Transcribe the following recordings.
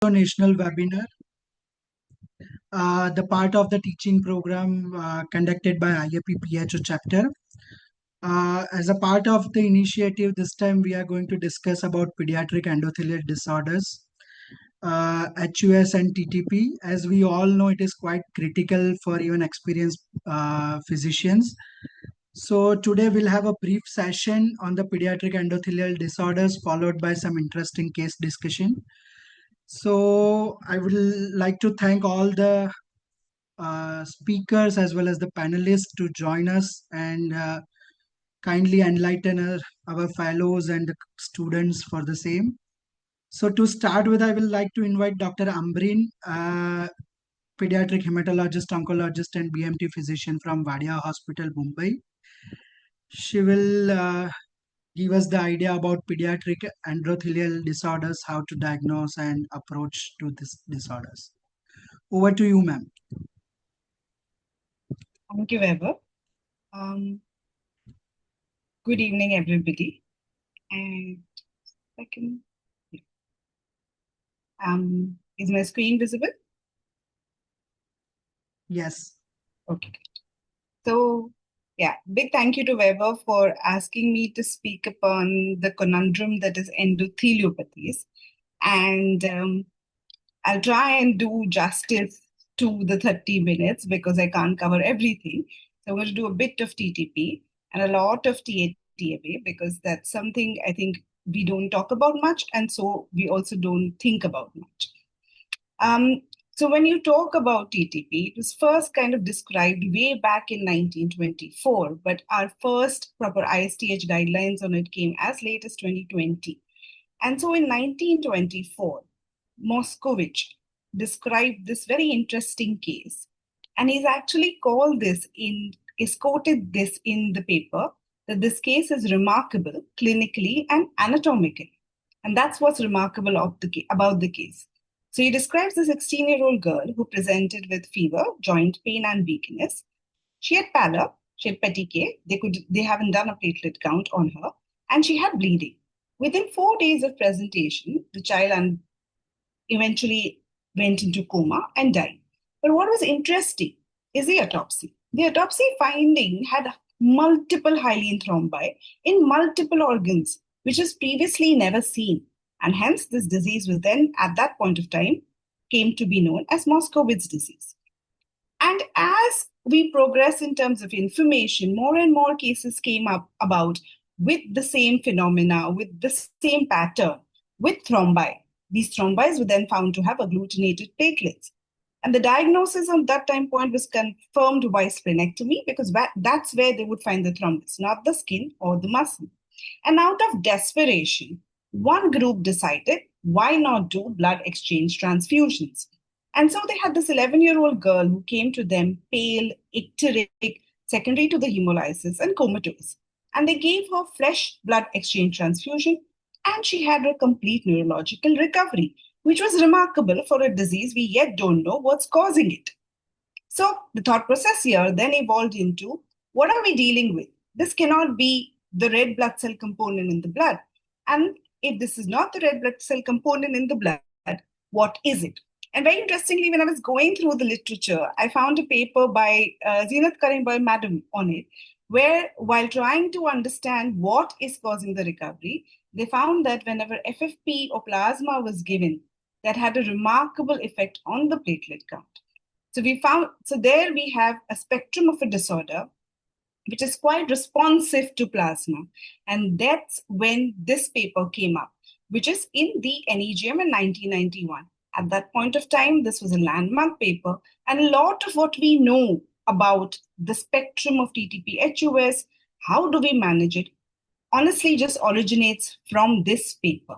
national webinar, the part of the teaching program conducted by IAP PHO chapter. As a part of the initiative, this time we are going to discuss about pediatric endothelial disorders, HUS and TTP. As we all know, it is quite critical for even experienced physicians. So today we'll have a brief session on the pediatric endothelial disorders, followed by some interesting case discussion. So I would like to thank all the speakers as well as the panelists to join us and kindly enlighten our fellows and the students for the same. So to start with, I will like to invite Dr. Ambreen, pediatric hematologist, oncologist, and BMT physician from Wadia Hospital, Mumbai. She will give us the idea about pediatric endothelial disorders, how to diagnose and approach to these disorders. Over to you, ma'am. Thank you, Weber. Good evening, everybody. And second, is my screen visible? Yes. Okay. So, yeah, big thank you to Weber for asking me to speak upon the conundrum that is endotheliopathies. And I'll try and do justice to the 30 minutes because I can't cover everything. So I'm going to do a bit of TTP and a lot of TMA because that's something I think we don't talk about much, and so we also don't think about much. So when you talk about TTP, it was first kind of described way back in 1924, but our first proper ISTH guidelines on it came as late as 2020. And so in 1924, Moskowitz described this very interesting case. And he's actually quoted this in the paper, that this case is remarkable clinically and anatomically. And that's what's remarkable about the case. So he describes a 16-year-old girl who presented with fever, joint pain, and weakness. She had pallor, she had petechiae, they haven't done a platelet count on her, and she had bleeding. Within 4 days of presentation, the child eventually went into coma and died. But what was interesting is the autopsy. The autopsy finding had multiple hyaline thrombi in multiple organs, which was previously never seen. And hence, this disease was then, at that point of time, came to be known as Moskowitz disease. And as we progress in terms of information, more and more cases came up about with the same phenomena, with the same pattern, with thrombi. These thrombi were then found to have agglutinated platelets. And the diagnosis at that time point was confirmed by splenectomy because that's where they would find the thrombus, not the skin or the muscle. And out of desperation, one group decided, why not do blood exchange transfusions? And so they had this 11-year-old girl who came to them pale, icteric, secondary to the hemolysis and comatose. And they gave her fresh blood exchange transfusion, and she had a complete neurological recovery, which was remarkable for a disease we yet don't know what's causing it. So the thought process here then evolved into, what are we dealing with? This cannot be the red blood cell component in the blood. And if this is not the red blood cell component in the blood, what is it? And very interestingly, when I was going through the literature, I found a paper by Zeenat Karimboy Madam on it, where while trying to understand what is causing the recovery, they found that whenever FFP or plasma was given, that had a remarkable effect on the platelet count. So there we have a spectrum of a disorder which is quite responsive to plasma. And that's when this paper came up, which is in the NEJM in 1991. At that point of time, this was a landmark paper, and a lot of what we know about the spectrum of TTP HUS, how do we manage it, honestly just originates from this paper.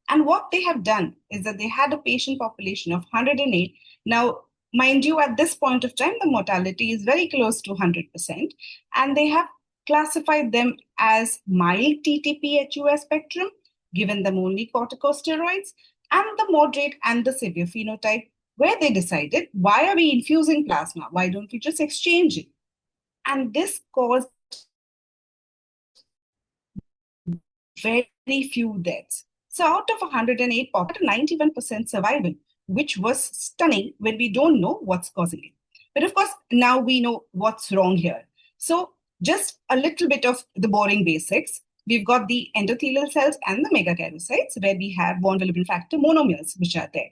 And what they have done is that they had a patient population of 108. Now, mind you, at this point of time, the mortality is very close to 100%, and they have classified them as mild TTP HUS spectrum, given them only corticosteroids, and the moderate and the severe phenotype, where they decided, why are we infusing plasma? Why don't we just exchange it? And this caused very few deaths. So out of 108 population, 91% survival, which was stunning when we don't know what's causing it. But of course, now we know what's wrong here. So just a little bit of the boring basics. We've got the endothelial cells and the megakaryocytes, where we have von Willebrand factor monomers, which are there.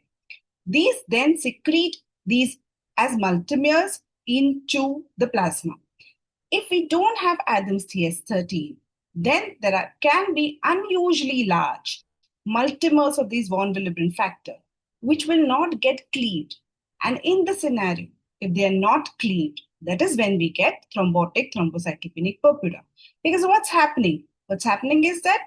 These then secrete these as multimeres into the plasma. If we don't have Adams TS13, then can be unusually large multimers of these von Willebrand factor, which will not get cleaved. And in the scenario, if they are not cleaved, that is when we get thrombotic thrombocytopenic purpura. Because what's happening? What's happening is that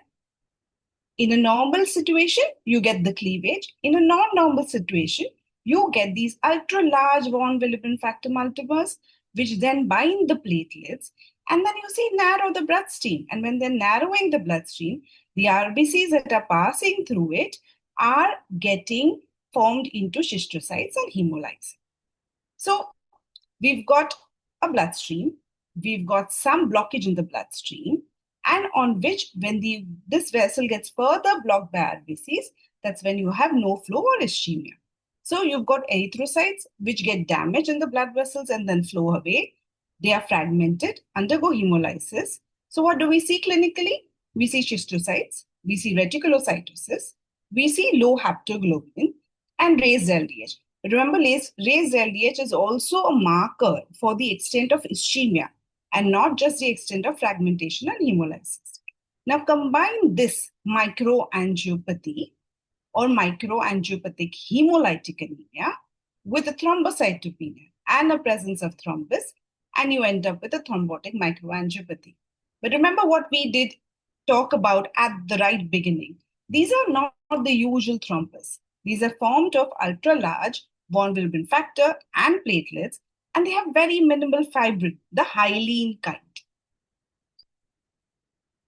in a normal situation, you get the cleavage. In a non-normal situation, you get these ultra-large von Willebrand factor multimers, which then bind the platelets, and then you see narrow the bloodstream. And when they're narrowing the bloodstream, the RBCs that are passing through it are getting formed into schistocytes and hemolysis. So we've got a bloodstream, we've got some blockage in the bloodstream, and on which when this vessel gets further blocked by RBCs, that's when you have no flow or ischemia. So you've got erythrocytes which get damaged in the blood vessels and then flow away. They are fragmented, undergo hemolysis. So what do we see clinically? We see schistocytes, we see reticulocytosis, we see low haptoglobin and raised LDH. Remember, raised LDH is also a marker for the extent of ischemia and not just the extent of fragmentation and hemolysis. Now combine this microangiopathy or microangiopathic hemolytic anemia with a thrombocytopenia and a presence of thrombus, and you end up with a thrombotic microangiopathy. But remember what we did talk about at the right beginning. These are not the usual thrombus. These are formed of ultra-large von Willebrand factor and platelets, and they have very minimal fibrin, the hyaline kind.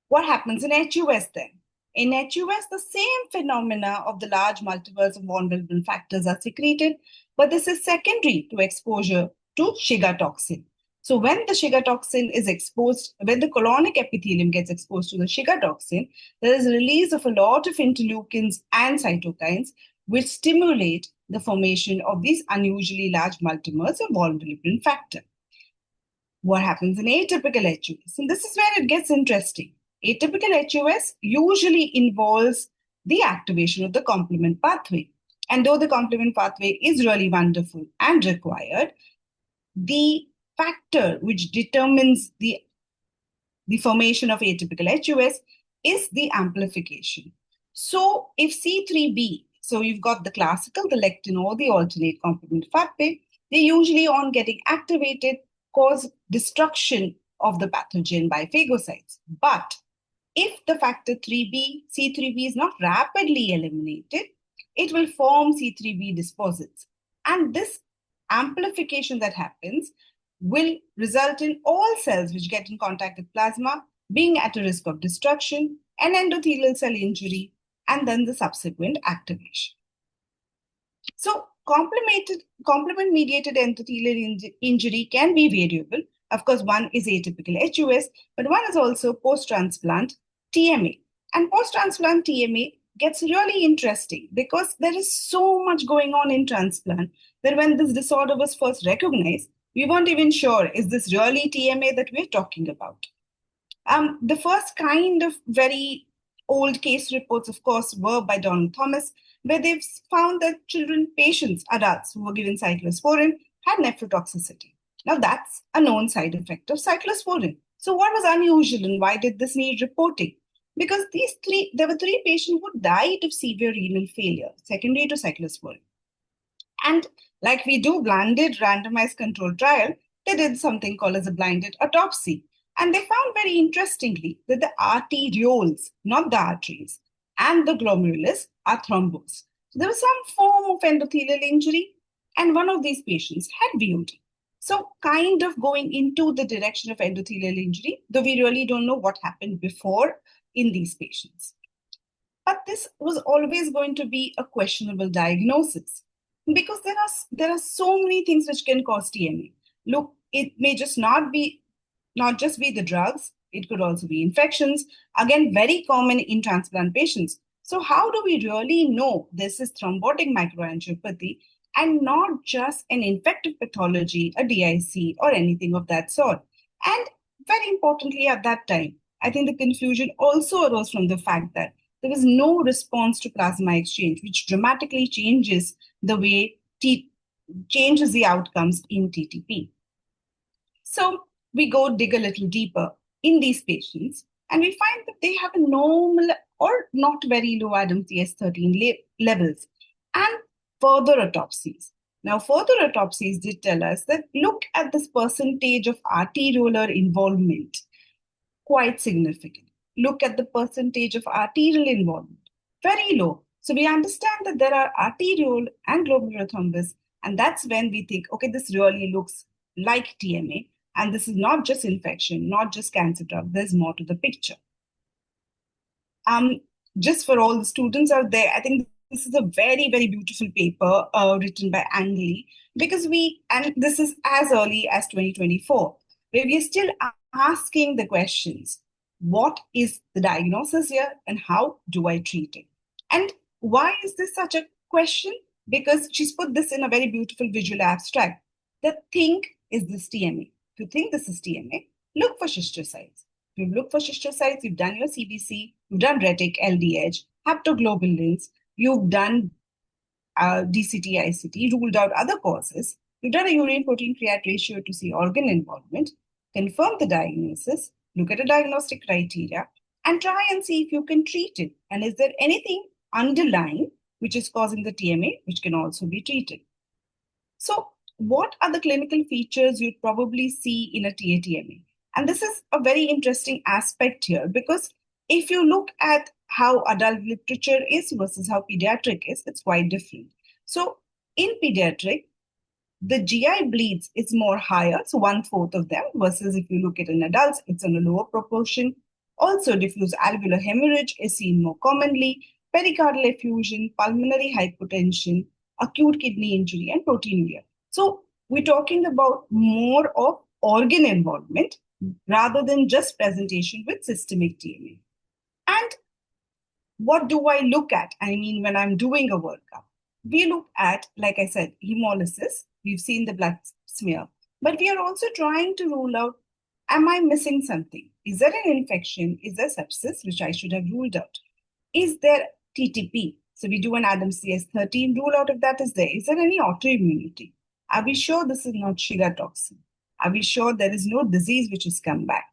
What happens in HUS then? In HUS, the same phenomena of the large multiples of von Willebrand factors are secreted, but this is secondary to exposure to Shiga toxin. So when the Shiga toxin is exposed, when the colonic epithelium gets exposed to the Shiga toxin, there is a release of a lot of interleukins and cytokines, which stimulate the formation of these unusually large multimers of von Willebrand factor. What happens in atypical HUS? And this is where it gets interesting. Atypical HUS usually involves the activation of the complement pathway. And though the complement pathway is really wonderful and required, the factor which determines the formation of atypical HUS is the amplification. So if C3b, so you've got the classical, the lectin or the alternate complement pathway, they usually on getting activated cause destruction of the pathogen by phagocytes. But if the factor 3b, C3b is not rapidly eliminated, it will form C3b disposits. And this amplification that happens will result in all cells which get in contact with plasma being at a risk of destruction, an endothelial cell injury, and then the subsequent activation. So complement-mediated endothelial injury can be variable. Of course, one is atypical HUS, but one is also post-transplant TMA. And post-transplant TMA gets really interesting because there is so much going on in transplant that when this disorder was first recognized, we weren't even sure, is this really TMA that we're talking about? The first kind of very old case reports, of course, were by Donald Thomas, where they've found that patients, adults who were given cyclosporin had nephrotoxicity. Now that's a known side effect of cyclosporin. So what was unusual and why did this need reporting? Because there were 3 patients who died of severe renal failure secondary to cyclosporin. And like we do blinded randomized controlled trial, they did something called as a blinded autopsy. And they found very interestingly that the arterioles, not the arteries, and the glomerulus are thrombosed. So there was some form of endothelial injury, and one of these patients had VOD. So kind of going into the direction of endothelial injury, though we really don't know what happened before in these patients. But this was always going to be a questionable diagnosis because there are so many things which can cause TMA. Look, it may just not just be the drugs. It could also be infections. Again, very common in transplant patients. So how do we really know this is thrombotic microangiopathy and not just an infective pathology, a DIC, or anything of that sort? And very importantly, at that time, I think the confusion also arose from the fact that there was no response to plasma exchange, which dramatically changes the outcomes in TTP. So we go dig a little deeper in these patients, and we find that they have a normal or not very low Adams CS13 levels and further autopsies. Now, further autopsies did tell us that look at this percentage of arteriolar involvement, quite significant. Look at the percentage of arterial involvement, very low. So we understand that there are arteriole and glomerular thrombus, and that's when we think, okay, this really looks like TMA, and this is not just infection, not just cancer drug. There's more to the picture. Um, just for all the students out there, I think this is a very, very beautiful paper written by Ang Lee, because and this is as early as 2024, where we are still asking the questions, what is the diagnosis here and how do I treat it? And why is this such a question? Because she's put this in a very beautiful visual abstract. The thing is this TMA. If you think this is TMA, look for schistocytes. If you look for schistocytes, you've done your CBC, you've done retic, LDH, haptoglobulins, you've done DCT, ICT, ruled out other causes, you've done a urine protein creat ratio to see organ involvement, confirm the diagnosis, look at a diagnostic criteria, and try and see if you can treat it. And is there anything underlying which is causing the TMA, which can also be treated? So, what are the clinical features you'd probably see in a TATMA? And this is a very interesting aspect here, because if you look at how adult literature is versus how pediatric is, it's quite different. So in pediatric, the GI bleeds is more higher, so 1/4 of them, versus if you look at in adults, it's on a lower proportion. Also, diffuse alveolar hemorrhage is seen more commonly, pericardial effusion, pulmonary hypertension, acute kidney injury, and proteinuria. So we're talking about more of organ involvement rather than just presentation with systemic TMA. And what do I look at? I mean, when I'm doing a workup, we look at, like I said, hemolysis. We've seen the blood smear, but we are also trying to rule out, am I missing something? Is there an infection? Is there sepsis, which I should have ruled out? Is there TTP? So we do an Adams CS13, rule out if that is there. Is there any autoimmunity? Are we sure this is not Shiga toxin? Are we sure there is no disease which has come back?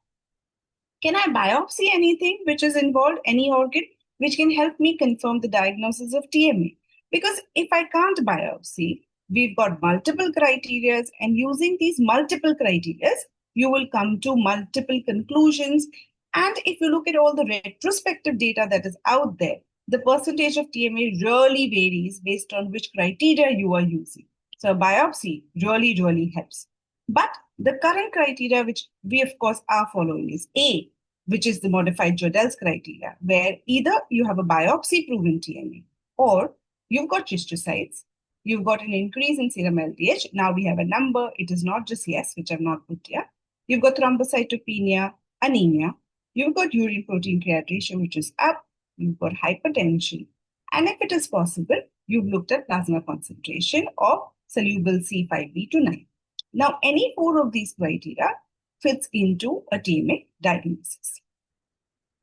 Can I biopsy anything which is involved, any organ, which can help me confirm the diagnosis of TMA? Because if I can't biopsy, we've got multiple criteria, and using these multiple criteria, you will come to multiple conclusions. And if you look at all the retrospective data that is out there, the percentage of TMA really varies based on which criteria you are using. So biopsy really, really helps. But the current criteria, which we of course are following, is A, which is the modified Jodel's criteria, where either you have a biopsy proven TMA or you've got schistocytes, you've got an increase in serum LDH. Now we have a number. It is not just yes, which I've not put here. You've got thrombocytopenia, anemia. You've got urine protein creat ratio, which is up. You've got hypertension. And if it is possible, you've looked at plasma concentration of soluble C5b to 9. Now, any 4 of these criteria fits into a TMA diagnosis.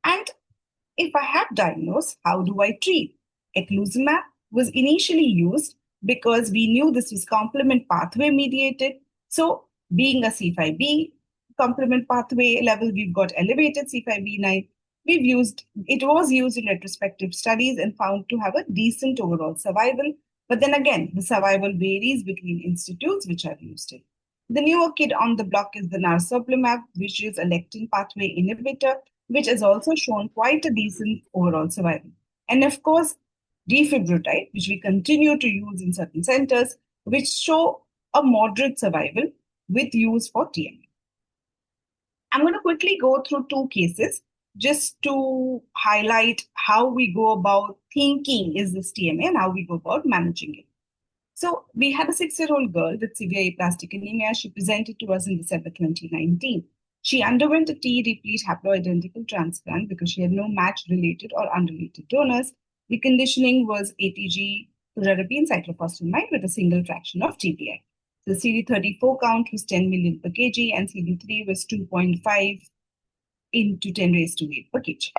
And if I have diagnosed, how do I treat? Eculizumab was initially used because we knew this was complement pathway mediated. So being a C5b complement pathway level, we've got elevated C5b9. It was used in retrospective studies and found to have a decent overall survival. But then again, the survival varies between institutes which have used it. The newer kid on the block is the narsoplimab, which is a lectin pathway inhibitor, which has also shown quite a decent overall survival. And of course, defibrotide, which we continue to use in certain centers, which show a moderate survival with use for TMA. I'm going to quickly go through 2 cases just to highlight how we go about thinking, is this TMA, and how we go about managing it. So we had a 6-year-old girl with severe aplastic anemia. She presented to us in December 2019. She underwent a T-replete haploidentical transplant because she had no match-related or unrelated donors. The conditioning was ATG, fludarabine, cyclophosphamide with a single fraction of TPI. The CD34 count was 10 million per kg and CD3 was 2.5 into 10 raised to 8 per kg.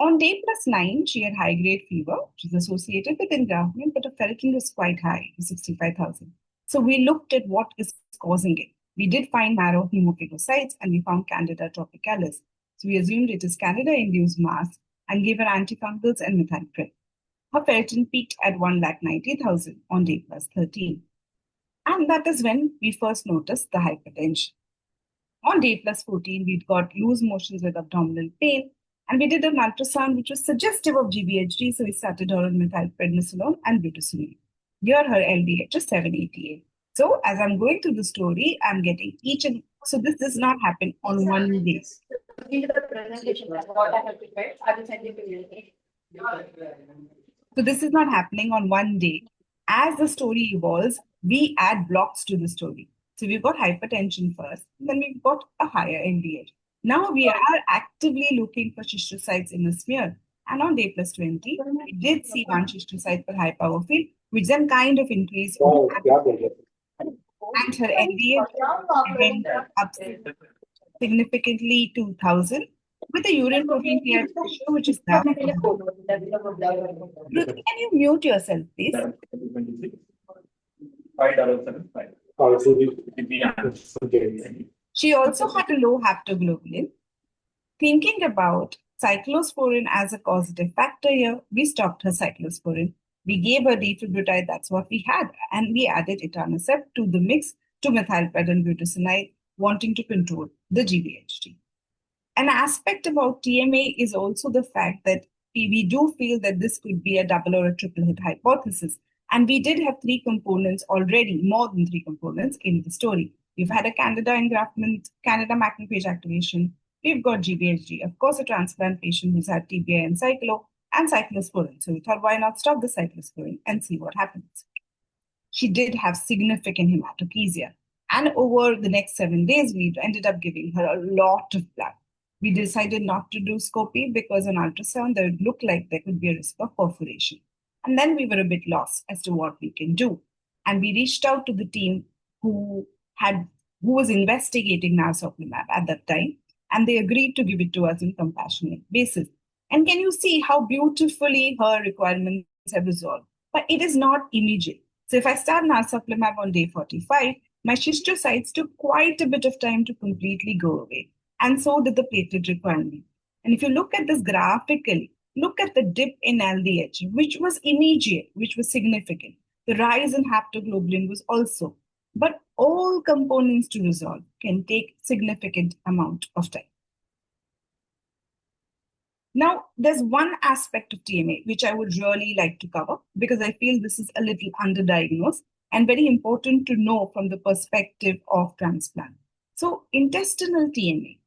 On day +9, she had high-grade fever, which is associated with engraftment, but her ferritin was quite high, 65,000. So we looked at what is causing it. We did find marrow hemophagocytes and we found Candida tropicalis. So we assumed it is Candida-induced mass and gave her antifungals and methylpred. Her ferritin peaked at 190,000 on day +13. And that is when we first noticed the hypertension. On day +14, we'd got loose motions with abdominal pain, and we did an ultrasound which was suggestive of GVHD, so we started her on methylprednisolone and butyrolone. Here, her LDH is 788. So, as I'm going through the story, I'm getting each and so this does not happen on one day. So this is not happening on one day. As the story evolves, we add blocks to the story. So we've got hypertension first, then we've got a higher LDH. Now we are actively looking for schistocytes in the smear. And on day +20, we did see one schistocyte per high power field, which then kind of increased. And her LDH went up significantly to 1,000 with a urine protein pH ratio, which is now. Ruth, can you mute yourself, please? 5,775. She also had a low haptoglobulin. Thinking about cyclosporin as a causative factor here, we stopped her cyclosporin. We gave her defibrotide, that's what we had, and we added etanercept to the mix to methylpred and budesonide, wanting to control the GVHD. An aspect about TMA is also the fact that we do feel that this could be a double or a triple hit hypothesis. And we did have 3 components already, more than 3 components in the story. We've had a Candida engraftment, Candida macrophage activation. We've got GVHD, of course, a transplant patient who's had TBI and cyclosporin. So we thought, why not stop the cyclosporin and see what happens? She did have significant hematochezia. And over the next 7 days, we ended up giving her a lot of blood. We decided not to do scopy because on ultrasound, there would look like there could be a risk of perforation. And then we were a bit lost as to what we can do. And we reached out to the team who was investigating narsoplimab at that time, and they agreed to give it to us on compassionate basis. And can you see how beautifully her requirements have resolved? But it is not immediate. So if I start narsoplimab on day 45, my schistocytes took quite a bit of time to completely go away. And so did the platelet requirement. And if you look at this graphically, look at the dip in LDH, which was immediate, which was significant. The rise in haptoglobulin was also. But all components to resolve can take significant amount of time. Now, there's one aspect of TMA which I would really like to cover because I feel this is a little underdiagnosed and very important to know from the perspective of transplant. So, intestinal TMA.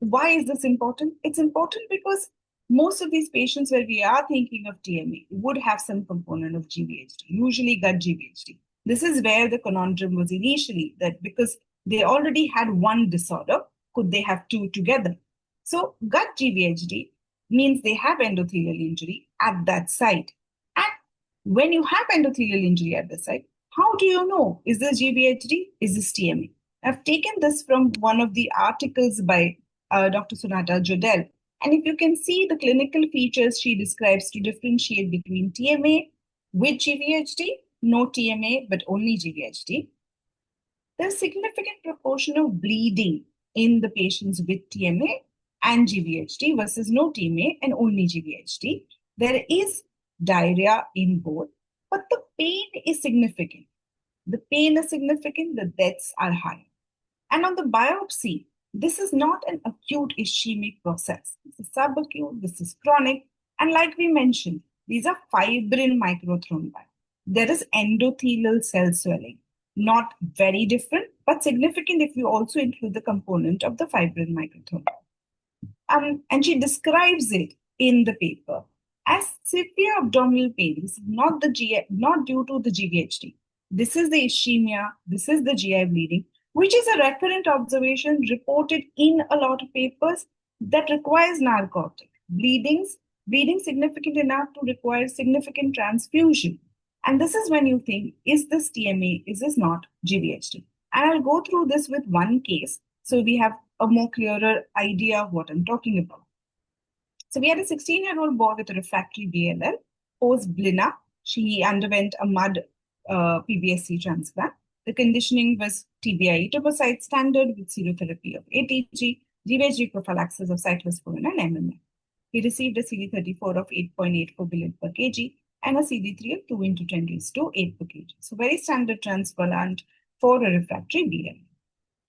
Why is this important? It's important because most of these patients where we are thinking of TMA would have some component of GVHD, usually gut GVHD. This is where the conundrum was initially, that because they already had one disorder, could they have 2 together? So gut GVHD means they have endothelial injury at that site. And when you have endothelial injury at the site, how do you know? Is this GVHD? Is this TMA? I've taken this from one of the articles by Dr. Sunata Jodel. And if you can see the clinical features she describes to differentiate between TMA with GVHD, no TMA, but only GVHD, there's a significant proportion of bleeding in the patients with TMA and GVHD versus no TMA and only GVHD. There is diarrhea in both, but the pain is significant. The pain is significant, the deaths are high. And on the biopsy, this is not an acute ischemic process. This is subacute, this is chronic. And like we mentioned, these are fibrin microthrombi. There is endothelial cell swelling, not very different, but significant if you also include the component of the fibrin microthrombi. And she describes it in the paper as severe abdominal pain. This is not due to the GVHD. This is the ischemia, this is the GI bleeding, which is a recurrent observation reported in a lot of papers that requires narcotic bleedings bleeding significant enough to require significant transfusion. And this is when you think, is this TMA? Is this not GVHD? And I'll go through this with one case so we have a more clearer idea of what I'm talking about. So we had a 16-year-old boy with a refractory BLL, post Blina. She underwent a mud PBSC transplant. The conditioning was TBI etoposide standard with serotherapy of ATG, GVHD prophylaxis of cyclosporin and MMA. He received a CD34 of 8.84 billion per kg and a CD3 of 2 into 10 raised to 8 per kg. So very standard transplant for a refractory BLL.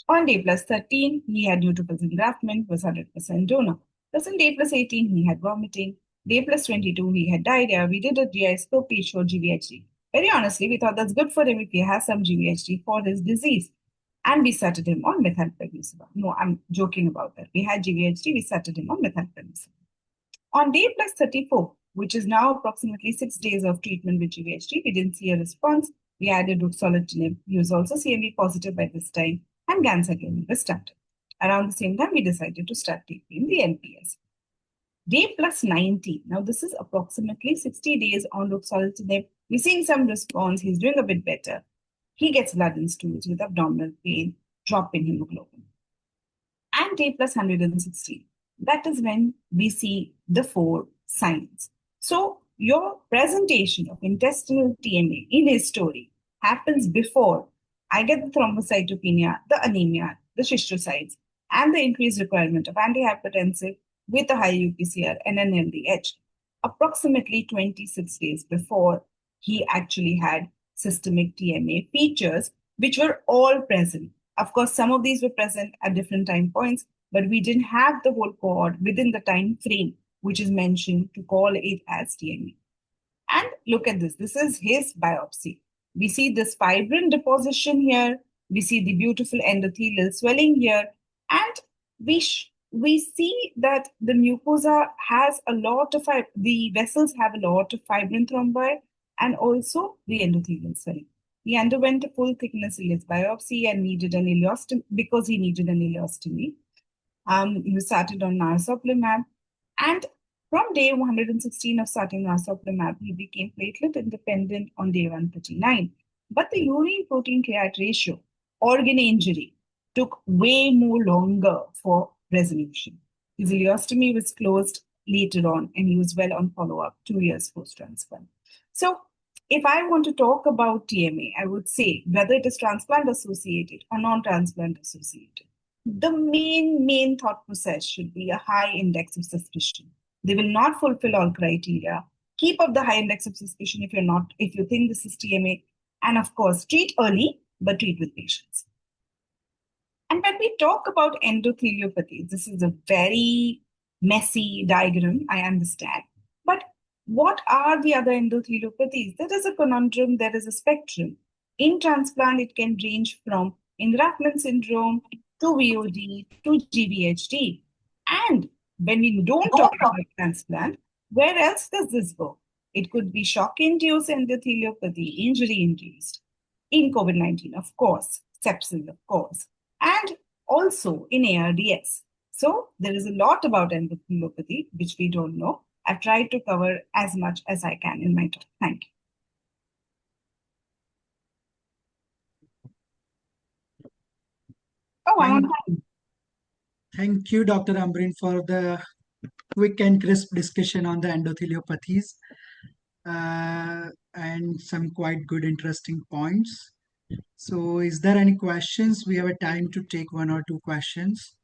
On day plus 13, he had neutrophils engraftment, was 100% donor. Plus on day plus 18, he had vomiting. Day plus 22, he had diarrhea. We did a GI scope, he showed GVHD. Very honestly, we thought that's good for him if he has some GVHD for his disease. And we started him on methylprednisolone. No, I'm joking about that. We had GVHD, we started him on methylprednisolone. On day plus 34, which is now approximately 6 days of treatment with GVHD, we didn't see a response. We added ruxolitinib. He was also CMV positive by this time, and ganciclovir was started. Around the same time, we decided to start taking the LPS. Day plus 90. Now, this is approximately 60 days on ruxolitinib. We're seeing some response. He's doing a bit better. He gets blood in stools with abdominal pain, drop in hemoglobin. And day plus 116. That is when we see the 4 signs. So, your presentation of intestinal TMA in his story happens before I get the thrombocytopenia, the anemia, the schistocytes, and the increased requirement of antihypertensive with a high UPCR and an LDH, approximately 26 days before he actually had systemic TMA features, which were all present. Of course, some of these were present at different time points, but we didn't have the whole cohort within the time frame, which is mentioned to call it as TMA. And look at this. This is his biopsy. We see this fibrin deposition here. We see the beautiful endothelial swelling here. And we see that the mucosa has a lot of, the vessels have a lot of fibrin thrombi and also the endothelial swelling. He underwent a full thickness ileus biopsy and needed an ileostomy because he needed an ileostomy. He was started on narsoplimab. And from day 116 of starting narsoplimab, he became platelet independent on day 139. But the urine protein create ratio, organ injury, took way more longer for resolution. His ileostomy was closed later on, and he was well on follow-up 2 years post-transplant. So if I want to talk about TMA, I would say whether it is transplant associated or non-transplant associated, the main thought process should be a high index of suspicion. They will not fulfill all criteria. Keep up the high index of suspicion if you think this is TMA. And of course, treat early, but treat with patience. And when we talk about endotheliopathy, this is a very messy diagram, I understand. But what are the other endotheliopathies? There is a conundrum, there is a spectrum. In transplant, it can range from engraftment syndrome to VOD to GVHD. And when we don't talk about transplant, where else does this go? It could be shock-induced endotheliopathy, injury-induced, in COVID-19, of course, sepsis, of course, and also in ARDS. So there is a lot about endotheliopathy, which we don't know. I've tried to cover as much as I can in my talk. Thank you. Oh, I'm on time. Thank you, Dr. Ambreen, for the quick and crisp discussion on the endotheliopathies and some quite good, interesting points. So, is there any questions? We have a time to take 1 or 2 questions.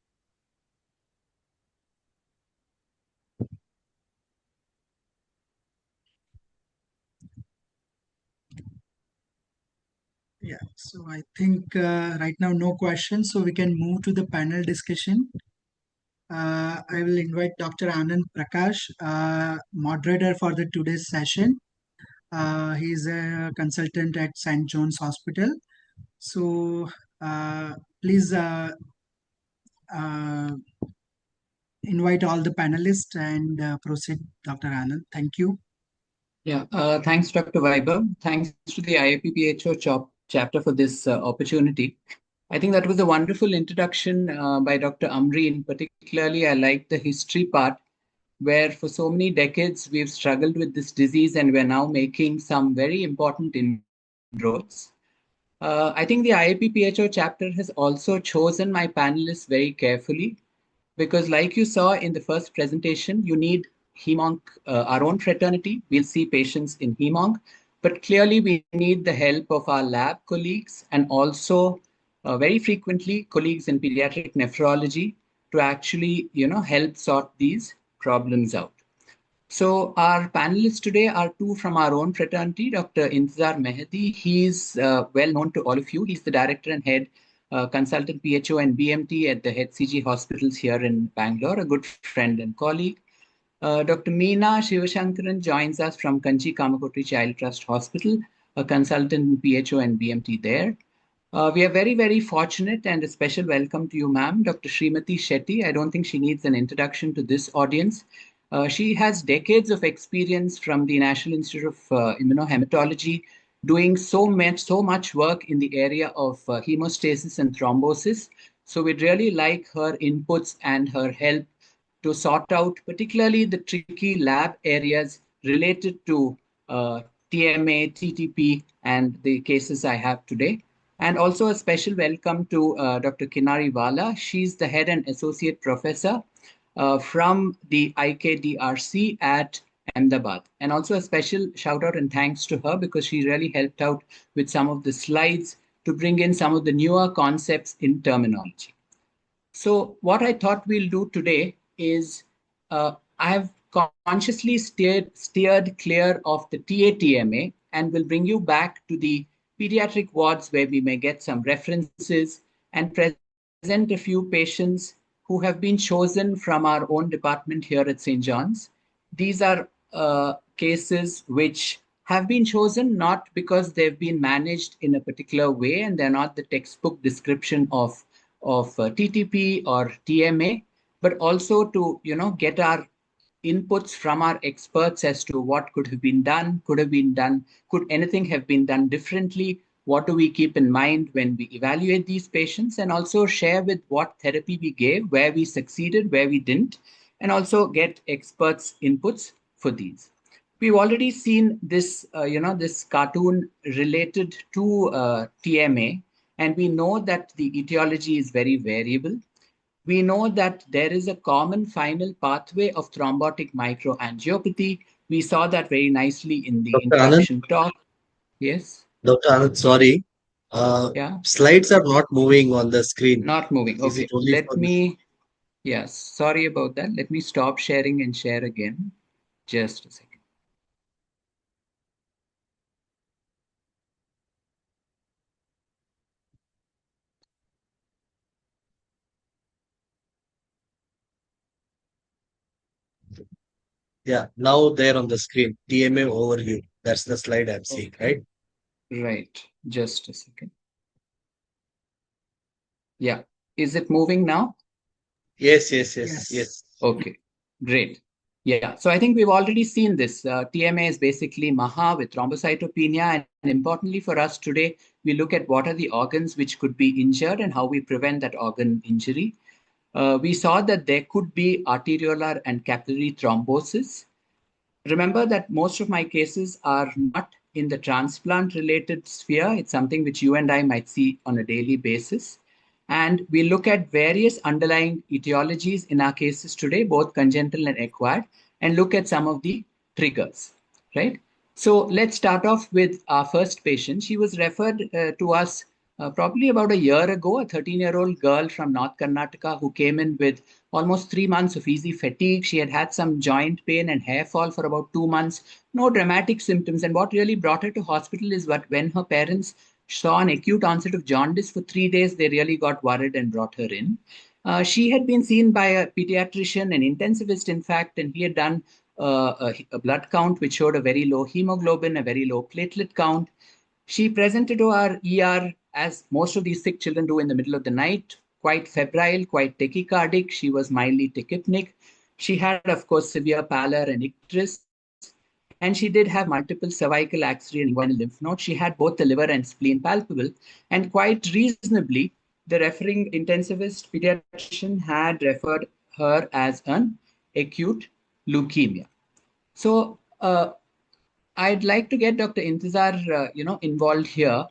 Yeah, so I think right now no questions, so we can move to the panel discussion. I will invite Dr. Anand Prakash, moderator for the today's session. He is a consultant at St. John's Hospital. So please uh, invite all the panelists and proceed, Dr. Anand. Thank you. Yeah, thanks, Dr. Weber. Thanks to the IAPPHO chapter for this opportunity. I think that was a wonderful introduction by Dr. Amreen. Particularly, I liked the history part where for so many decades we've struggled with this disease and we're now making some very important inroads. I think the IAP-PHO chapter has also chosen my panelists very carefully because, like you saw in the first presentation, you need hemonc, our own fraternity. We'll see patients in hemonc, but clearly we need the help of our lab colleagues and also very frequently colleagues in pediatric nephrology to actually, help sort these problems out. So our panelists today are two from our own fraternity, Dr. Intizar Mehdi. He's well known to all of you. He's the director and head consultant PHO and BMT at the HCG hospitals here in Bangalore, a good friend and colleague. Dr. Meena Shivashankaran joins us from Kanchi Kamakoti Child Trust Hospital, a consultant in PHO and BMT there. We are very, very fortunate and a special welcome to you, ma'am, Dr. Srimati Shetty. I don't think she needs an introduction to this audience. She has decades of experience from the National Institute of Immunohematology, doing so much work in the area of hemostasis and thrombosis. So we'd really like her inputs and her help to sort out particularly the tricky lab areas related to TMA, TTP, and the cases I have today. And also a special welcome to Dr. Kinari Wala. She's the head and associate professor from the IKDRC at Ahmedabad. And also a special shout out and thanks to her because she really helped out with some of the slides to bring in some of the newer concepts in terminology. So what I thought we'll do today is I have consciously steered clear of the TATMA and will bring you back to the pediatric wards where we may get some references and present a few patients who have been chosen from our own department here at St. John's. These are cases which have been chosen not because they've been managed in a particular way and they're not the textbook description of TTP or TMA, but also to get our inputs from our experts as to what could have been done, could anything have been done differently, what do we keep in mind when we evaluate these patients, and also share with what therapy we gave, where we succeeded, where we didn't, and also get experts' inputs for these. We've already seen this, this cartoon related to TMA, and we know that the etiology is very variable. We know that there is a common final pathway of thrombotic microangiopathy. We saw that very nicely in the Dr. Anand, introduction talk. Yes. Dr. Anand, sorry. Yeah. Slides are not moving on the screen. Not moving. Is it Okay. only for this? Yes. Sorry about that. Let me stop sharing and share again. Just a second. Yeah, now there on the screen, TMA overview. That's the slide I'm seeing, right? Right. Just a second. Yeah. Is it moving now? Yes, yes, Yes. yes, yes. Okay, great. Yeah, so I think we've already seen this. TMA is basically MAHA with thrombocytopenia. And importantly for us today, we look at what are the organs which could be injured and how we prevent that organ injury. We saw that there could be arteriolar and capillary thrombosis. Remember that most of my cases are not in the transplant related sphere. It's something which you and I might see on a daily basis. And we look at various underlying etiologies in our cases today, both congenital and acquired, and look at some of the triggers, right? So let's start off with our first patient. She was referred to us probably about a year ago, a 13-year-old girl from North Karnataka who came in with almost 3 months of easy fatigue. She had some joint pain and hair fall for about 2 months, no dramatic symptoms. And what really brought her to hospital is when her parents saw an acute onset of jaundice for 3 days, they really got worried and brought her in. She had been seen by a pediatrician, an intensivist, in fact, and he had done a blood count which showed a very low hemoglobin, a very low platelet count. She presented to our ER as most of these sick children do in the middle of the night, quite febrile, quite tachycardic. She was mildly tachypnic. She had, of course, severe pallor and icterus. And she did have multiple cervical, axillary, and inguinal lymph nodes. She had both the liver and spleen palpable. And quite reasonably, the referring intensivist pediatrician had referred her as an acute leukemia. So I'd like to get Dr. Intizar, involved here.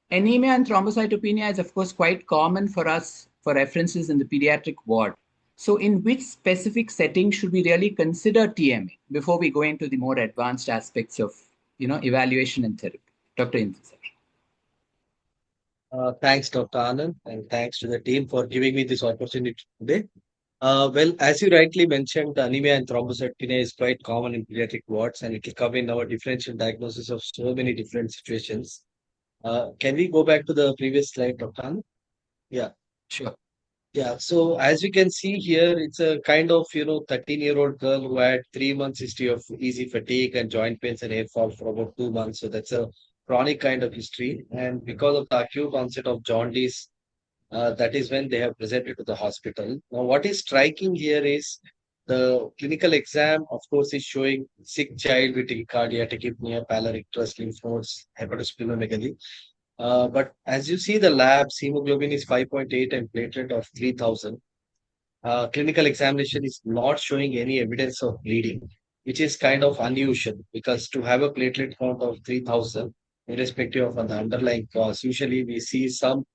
Anemia and thrombocytopenia is, of course, quite common for us for references in the pediatric ward. So, in which specific setting should we really consider TMA before we go into the more advanced aspects of, evaluation and therapy? Dr. Intizar. Thanks, Dr. Anand, and thanks to the team for giving me this opportunity today. Well, as you rightly mentioned, anemia and thrombocytopenia is quite common in pediatric wards, and it will come in our differential diagnosis of so many different situations. Can we go back to the previous slide, Dr. Anand? Yeah. Sure. Yeah, so as we can see here, it's a kind of, 13-year-old girl who had 3 months history of easy fatigue and joint pains and hair fall for about 2 months. So that's a chronic kind of history. And because of the acute onset of jaundice, that is when they have presented to the hospital. Now, what is striking here is the clinical exam, of course, is showing sick child with tachycardia, tachypnea, pallor, icterus, lymph nodes, hepatosplenomegaly. But as you see, the labs, hemoglobin is 5.8 and platelet of 3,000. Clinical examination is not showing any evidence of bleeding, which is kind of unusual because to have a platelet count of 3,000, irrespective of the underlying cause, usually we see some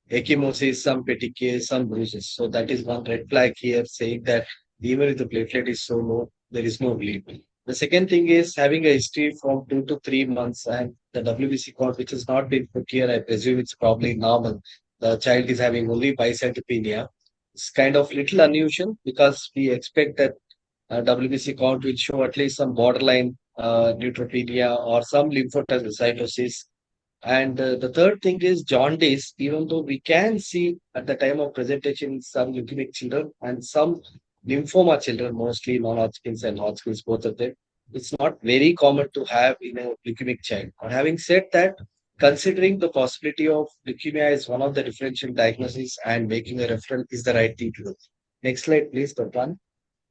ecchymosis, some petechiae, some bruises. So that is one red flag here saying that even if the platelet is so low, there is no bleed. The second thing is having a history from 2 to 3 months and the WBC count, which has not been put here, I presume it's probably normal. The child is having only bicytopenia. It's kind of little unusual because we expect that WBC count will show at least some borderline neutropenia or some lymphocytosis. And the third thing is jaundice, even though we can see at the time of presentation some leukemic children and some lymphoma children, mostly non-Hodgkin's and Hodgkin's, both of them, it's not very common to have in a leukemic child. But having said that, considering the possibility of leukemia is one of the differential diagnoses and making a referral is the right thing to do. Next slide, please, Dr.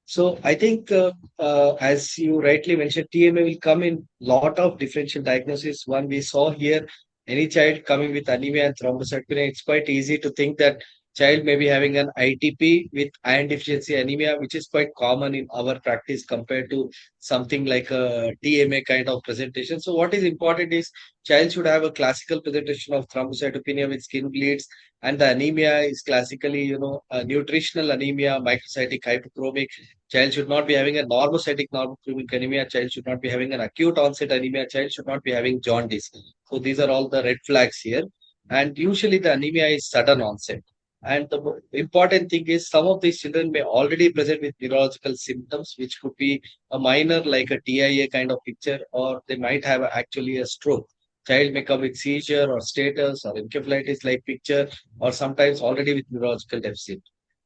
So I think, as you rightly mentioned, TMA will come in lot of differential diagnosis. One we saw here, any child coming with anemia and thrombocytopenia, it's quite easy to think that child may be having an ITP with iron deficiency anemia, which is quite common in our practice compared to something like a TMA kind of presentation. So what is important is child should have a classical presentation of thrombocytopenia with skin bleeds, and the anemia is classically, a nutritional anemia, microcytic hypochromic. Child should not be having a normocytic normochromic anemia. Child should not be having an acute onset anemia. Child should not be having jaundice. So these are all the red flags here. And usually the anemia is sudden onset. And the important thing is some of these children may already present with neurological symptoms, which could be a minor like a TIA kind of picture, or they might have actually a stroke. Child may come with seizure or status or encephalitis like picture, or sometimes already with neurological deficit.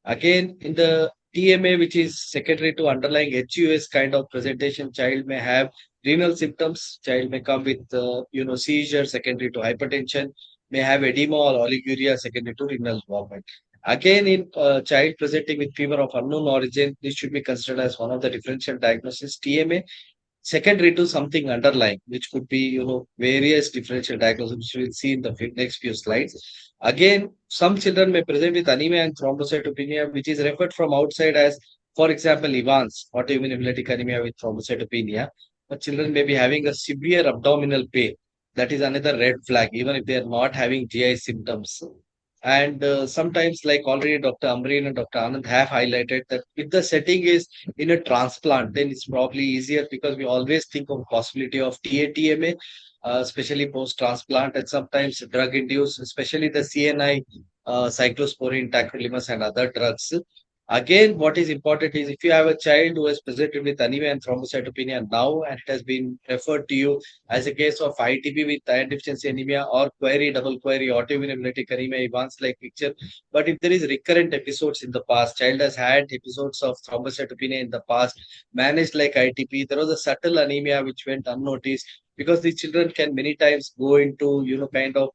Again, in the TMA, which is secondary to underlying HUS kind of presentation, child may have renal symptoms. Child may come with, seizure secondary to hypertension, may have edema or oliguria secondary to renal involvement. Again, in child presenting with fever of unknown origin, this should be considered as one of the differential diagnosis. TMA secondary to something underlying, which could be, various differential diagnoses, which we'll see in the next few slides. Again, some children may present with anemia and thrombocytopenia, which is referred from outside as, for example, Evans, autoimmune hemolytic anemia with thrombocytopenia. But children may be having a severe abdominal pain. That is another red flag, even if they are not having GI symptoms. And sometimes, like already Dr. Amreen and Dr. Anand have highlighted, that if the setting is in a transplant, then it's probably easier because we always think of possibility of TATMA, especially post-transplant, and sometimes drug-induced, especially the CNI, cyclosporine, tacrolimus, and other drugs. Again, what is important is if you have a child who has presented with anemia and thrombocytopenia now, and it has been referred to you as a case of ITP with iron deficiency anemia or query, double query, autoimmune hemolytic anemia, Evans like picture. But if there is recurrent episodes in the past, child has had episodes of thrombocytopenia in the past, managed like ITP, there was a subtle anemia which went unnoticed because these children can many times go into, kind of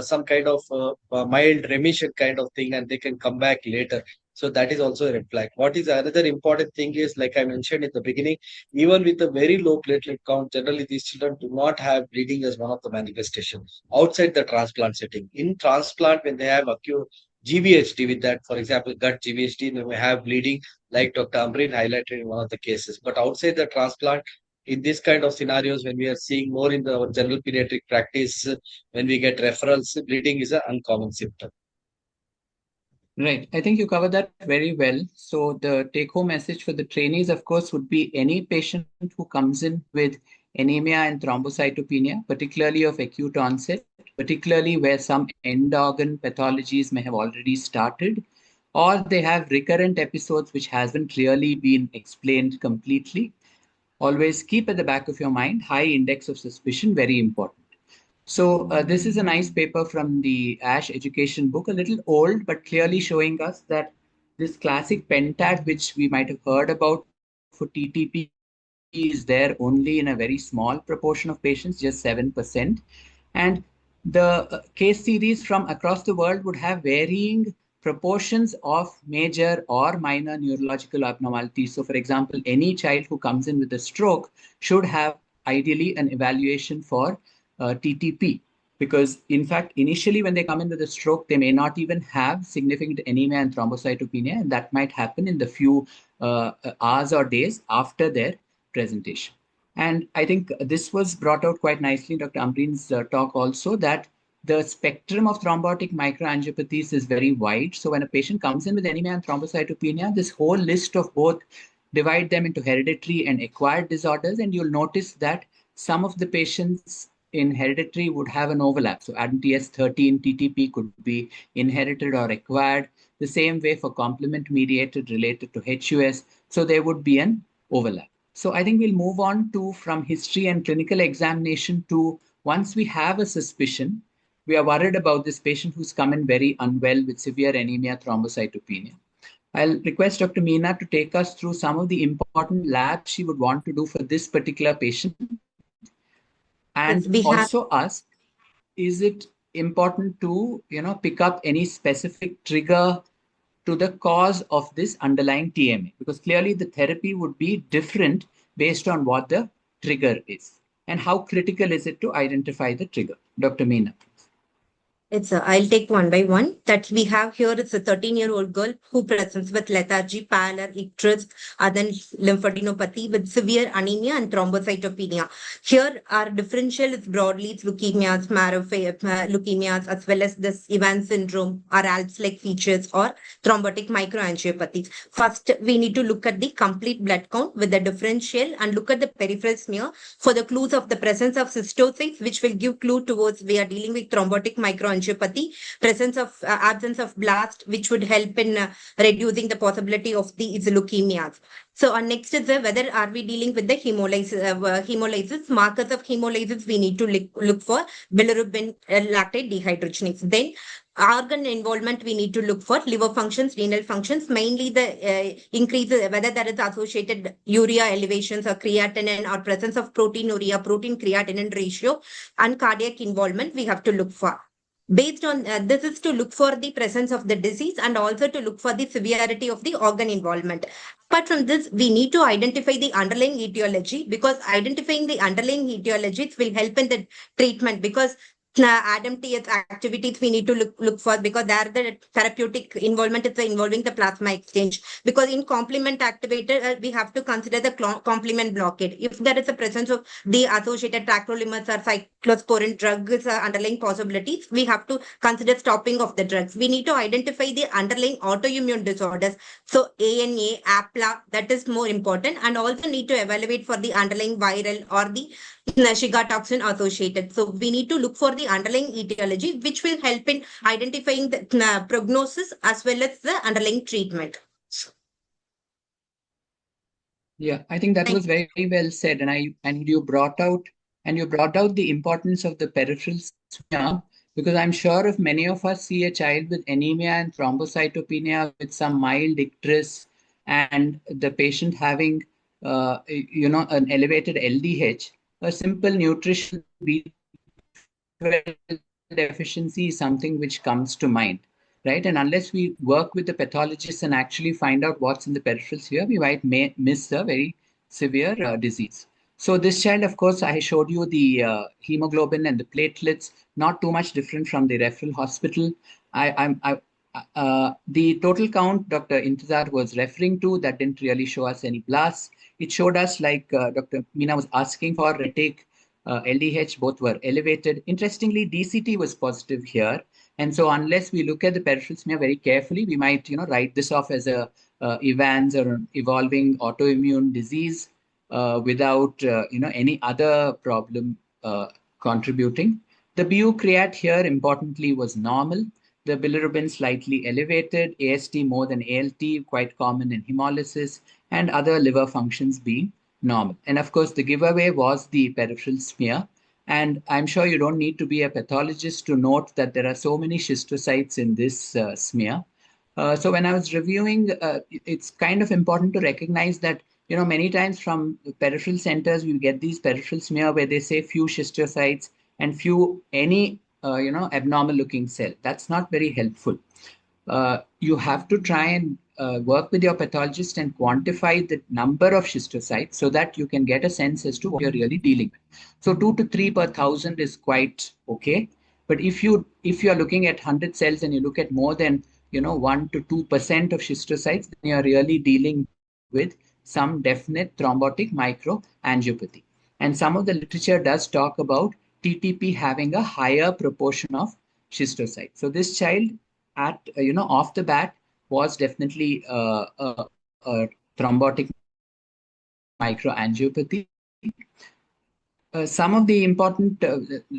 some kind of mild remission kind of thing, and they can come back later. So that is also a red flag. What is another important thing is, like I mentioned in the beginning, even with a very low platelet count, generally these children do not have bleeding as one of the manifestations outside the transplant setting. In transplant, when they have acute GVHD with that, for example, gut GVHD, they may have bleeding, like Dr. Amreen highlighted in one of the cases. But outside the transplant, in this kind of scenarios, when we are seeing more in our general pediatric practice, when we get referrals, bleeding is an uncommon symptom. Right. I think you covered that very well. So the take-home message for the trainees, of course, would be any patient who comes in with anemia and thrombocytopenia, particularly of acute onset, particularly where some end organ pathologies may have already started, or they have recurrent episodes which hasn't really been explained completely. Always keep at the back of your mind, high index of suspicion, very important. So this is a nice paper from the ASH education book, a little old, but clearly showing us that this classic pentat, which we might have heard about for TTP, is there only in a very small proportion of patients, just 7%. And the case series from across the world would have varying proportions of major or minor neurological abnormalities. So, for example, any child who comes in with a stroke should have ideally an evaluation for TTP. Because, in fact, initially when they come in with a stroke, they may not even have significant anemia and thrombocytopenia, and that might happen in the few hours or days after their presentation. And I think this was brought out quite nicely in Dr. Amreen's talk also, that the spectrum of thrombotic microangiopathies is very wide. So when a patient comes in with anemia and thrombocytopenia, this whole list of both divide them into hereditary and acquired disorders. And you'll notice that some of the patients in hereditary would have an overlap. So ADNTS13 TTP could be inherited or acquired. The same way for complement mediated related to HUS. So there would be an overlap. So I think we'll move on to from history and clinical examination to once we have a suspicion, we are worried about this patient who's come in very unwell with severe anemia, thrombocytopenia. I'll request Dr. Meena to take us through some of the important labs she would want to do for this particular patient Yes, and we have. also ask, is it important to pick up any specific trigger to the cause of this underlying TMA? Because clearly the therapy would be different based on what the trigger is. And how critical is it to identify the trigger? Dr. Meena. I'll take one by one. That we have here is a 13-year-old girl who presents with lethargy, pallor, icterus, and then lymphadenopathy with severe anemia and thrombocytopenia. Here, our differential is broadly it's leukemias, leukemias, as well as this Evans syndrome or Alps-like features or thrombotic microangiopathy. First, we need to look at the complete blood count with the differential and look at the peripheral smear for the clues of the presence of cystocytes, which will give clue towards we are dealing with thrombotic microangiopathy, presence of absence of blast, which would help in reducing the possibility of these leukemias. So our next is whether are we dealing with the hemolysis. Markers of hemolysis we need to look for bilirubin lactate dehydrogenase. Then organ involvement we need to look for liver functions, renal functions, mainly the increase whether there is associated urea elevations or creatinine or presence of proteinuria, protein creatinine ratio, and cardiac involvement we have to look for. Based on this is to look for the presence of the disease and also to look for the severity of the organ involvement. Apart from this, we need to identify the underlying etiology, because identifying the underlying etiologies will help in the treatment, because ADAMTS activities we need to look for, because there the therapeutic involvement is involving the plasma exchange. Because in complement activator, we have to consider the complement blockade. If there is a presence of the associated tacrolimus or cyclosporin drugs underlying possibilities, we have to consider stopping of the drugs. We need to identify the underlying autoimmune disorders. So ANA, APLA, that is more important, and also need to evaluate for the underlying viral or the Shiga toxin associated. So we need to look for the underlying etiology, which will help in identifying the prognosis as well as the underlying treatment. Yeah, I think that was very well said, and you brought out the importance of the peripheral smear, because I'm sure if many of us see a child with anemia and thrombocytopenia with some mild icterus and the patient having an elevated LDH, a simple nutritional B12 deficiency is something which comes to mind, right? And unless we work with the pathologist and actually find out what's in the peripheral sphere, we may miss a very severe disease. So this child, of course, I showed you the hemoglobin and the platelets, not too much different from the referral hospital. I The total count Dr. Intizar was referring to, that didn't really show us any blasts. It showed us, like Dr. Meena was asking for, retic, LDH, both were elevated. Interestingly, DCT was positive here. And so unless we look at the peripheral smear very carefully, we might, write this off as a EVANS or an evolving autoimmune disease without, any other problem contributing. The BU creat here, importantly, was normal. The bilirubin slightly elevated, AST more than ALT, quite common in hemolysis, and other liver functions being normal. And of course, the giveaway was the peripheral smear. And I'm sure you don't need to be a pathologist to note that there are so many schistocytes in this smear. So when I was reviewing, it's kind of important to recognize that, many times from peripheral centers, we get these peripheral smear where they say few schistocytes and few any abnormal looking cell. That's not very helpful. You have to try and work with your pathologist and quantify the number of schistocytes so that you can get a sense as to what you're really dealing with. So 2 to 3 per thousand is quite okay. But if you're looking at 100 cells and you look at more than 1 to 2% of schistocytes, then you're really dealing with some definite thrombotic microangiopathy. And some of the literature does talk about TTP having a higher proportion of schistocytes. So this child, at off the bat, was definitely a thrombotic microangiopathy. Some of the important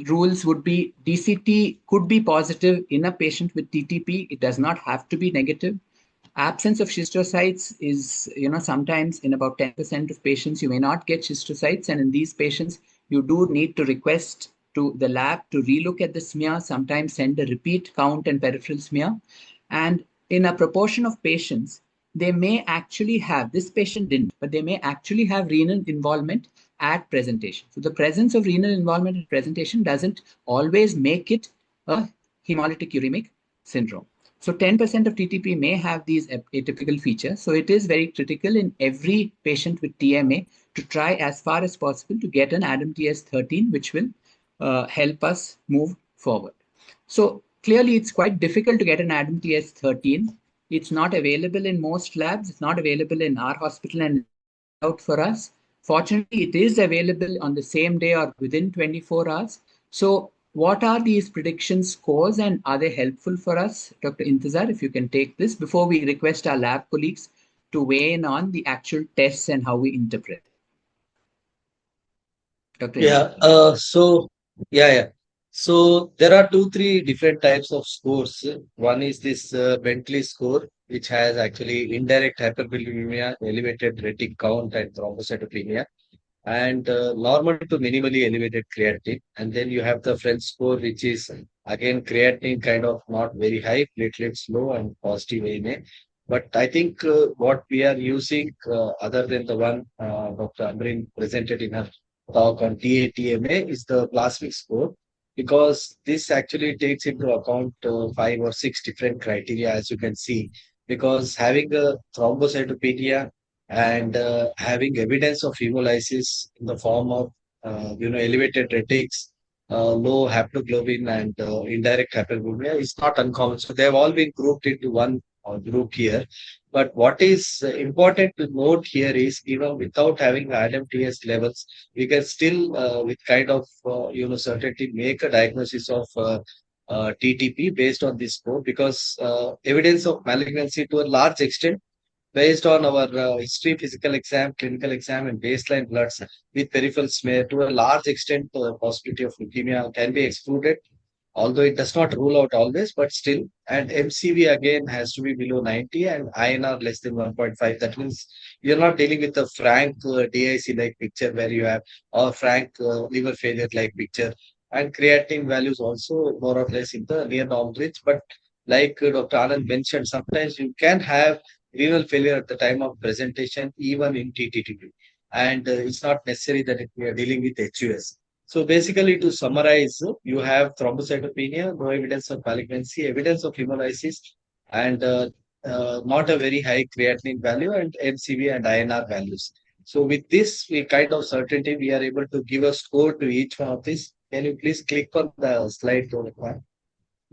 rules would be DCT could be positive in a patient with TTP. It does not have to be negative. Absence of schistocytes is, sometimes in about 10% of patients, you may not get schistocytes. And in these patients, you do need to request to the lab to relook at the smear, sometimes send a repeat count and peripheral smear. And in a proportion of patients, they may actually have, this patient didn't, but they may actually have renal involvement at presentation. So the presence of renal involvement at presentation doesn't always make it a hemolytic uremic syndrome. So 10% of TTP may have these atypical features. So it is very critical in every patient with TMA to try as far as possible to get an ADAMTS13, which will help us move forward. So clearly, it's quite difficult to get an ADAMTS13. It's not available in most labs. It's not available in our hospital and out for us. Fortunately, it is available on the same day or within 24 hours. So what are these prediction scores and are they helpful for us? Dr. Intizar, if you can take this before we request our lab colleagues to weigh in on the actual tests and how we interpret. Dr. Yeah. Yeah. So there are two, three different types of scores. One is this Bentley score, which has actually indirect hyperbilirubinemia, elevated retic count, and thrombocytopenia, and normal to minimally elevated creatinine. And then you have the French score, which is again creatinine kind of not very high, platelets low, and positive ANA. But I think what we are using, other than the one Dr. Amrin presented in her talk on TATMA, is the plasmic score, because this actually takes into account 5 or 6 different criteria, as you can see, because having a thrombocytopenia and having evidence of hemolysis in the form of elevated retics, low haptoglobin, and indirect hyperbulimia is not uncommon. So they have all been grouped into one group here. But what is important to note here is, without having IMTS levels, we can still, with kind of certainty, make a diagnosis of TTP based on this score, because evidence of malignancy to a large extent, based on our history, physical exam, clinical exam, and baseline bloods with peripheral smear, to a large extent, the possibility of leukemia can be excluded, although it does not rule out always, but still. And MCV again has to be below 90 and INR less than 1.5. That means you're not dealing with a frank DIC like picture where you have, or frank liver failure like picture. And creatinine values also more or less in the near normal range. But like Dr. Anand mentioned, sometimes you can have renal failure at the time of presentation, even in TTP. And it's not necessary that we are dealing with HUS. So basically, to summarize, you have thrombocytopenia, no evidence of malignancy, evidence of hemolysis, and not a very high creatinine value, and MCV and INR values. So with this, we kind of certainty we are able to give a score to each one of these. Can you please click on the slide to require?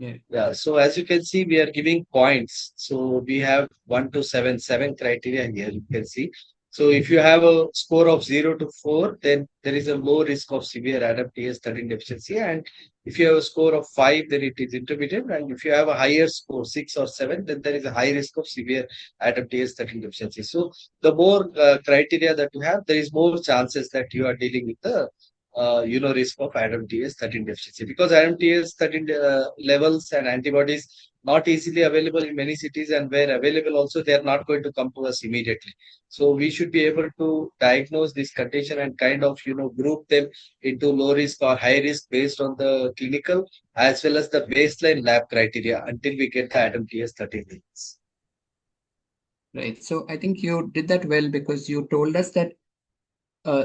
Yeah, so as you can see, we are giving points. So we have 1 to 7, 7 criteria here, you can see. So if you have a score of 0 to 4, then there is a low risk of severe ADAPTS 13 deficiency. And if you have a score of 5, then it is intermediate. And if you have a higher score, 6 or 7, then there is a high risk of severe ADAPTS 13 deficiency. So the more criteria that you have, there is more chances that you are dealing with the risk of ADAPTS 13 deficiency, because ADAPTS 13 levels and antibodies not easily available in many cities, and where available also they are not going to come to us immediately. So we should be able to diagnose this condition and kind of group them into low risk or high risk based on the clinical as well as the baseline lab criteria until we get the ADAPTS 13 levels. Right. So I think you did that well, because you told us that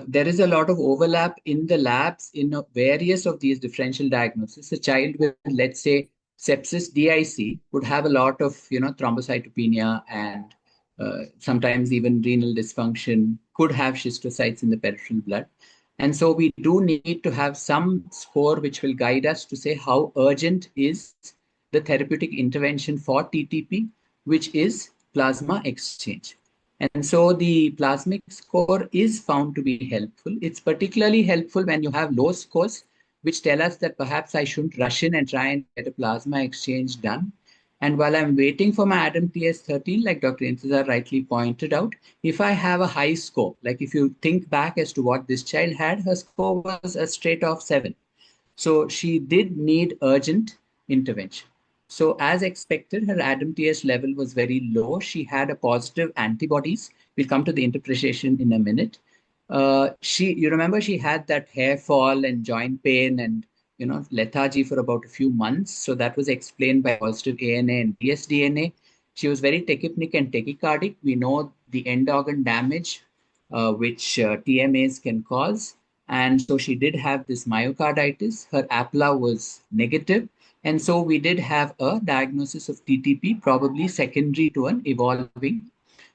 there is a lot of overlap in the labs in various of these differential diagnoses. A child with, let's say, sepsis DIC would have a lot of, thrombocytopenia and sometimes even renal dysfunction, could have schistocytes in the peripheral blood. And so we do need to have some score which will guide us to say how urgent is the therapeutic intervention for TTP, which is plasma exchange. And so the plasmic score is found to be helpful. It's particularly helpful when you have low scores, which tell us that perhaps I shouldn't rush in and try and get a plasma exchange done. And while I'm waiting for my ADAM TS13, like Dr. Intizar rightly pointed out, if I have a high score, like if you think back as to what this child had, her score was a straight off 7. So she did need urgent intervention. So as expected, her ADAM TS level was very low. She had a positive antibodies. We'll come to the interpretation in a minute. You remember, she had that hair fall and joint pain and lethargy for about a few months. So that was explained by positive ANA and dsDNA. She was very tachypnic and tachycardic. We know the end organ damage, which TMAs can cause. And so she did have this myocarditis. Her APLA was negative. And so we did have a diagnosis of TTP, probably secondary to an evolving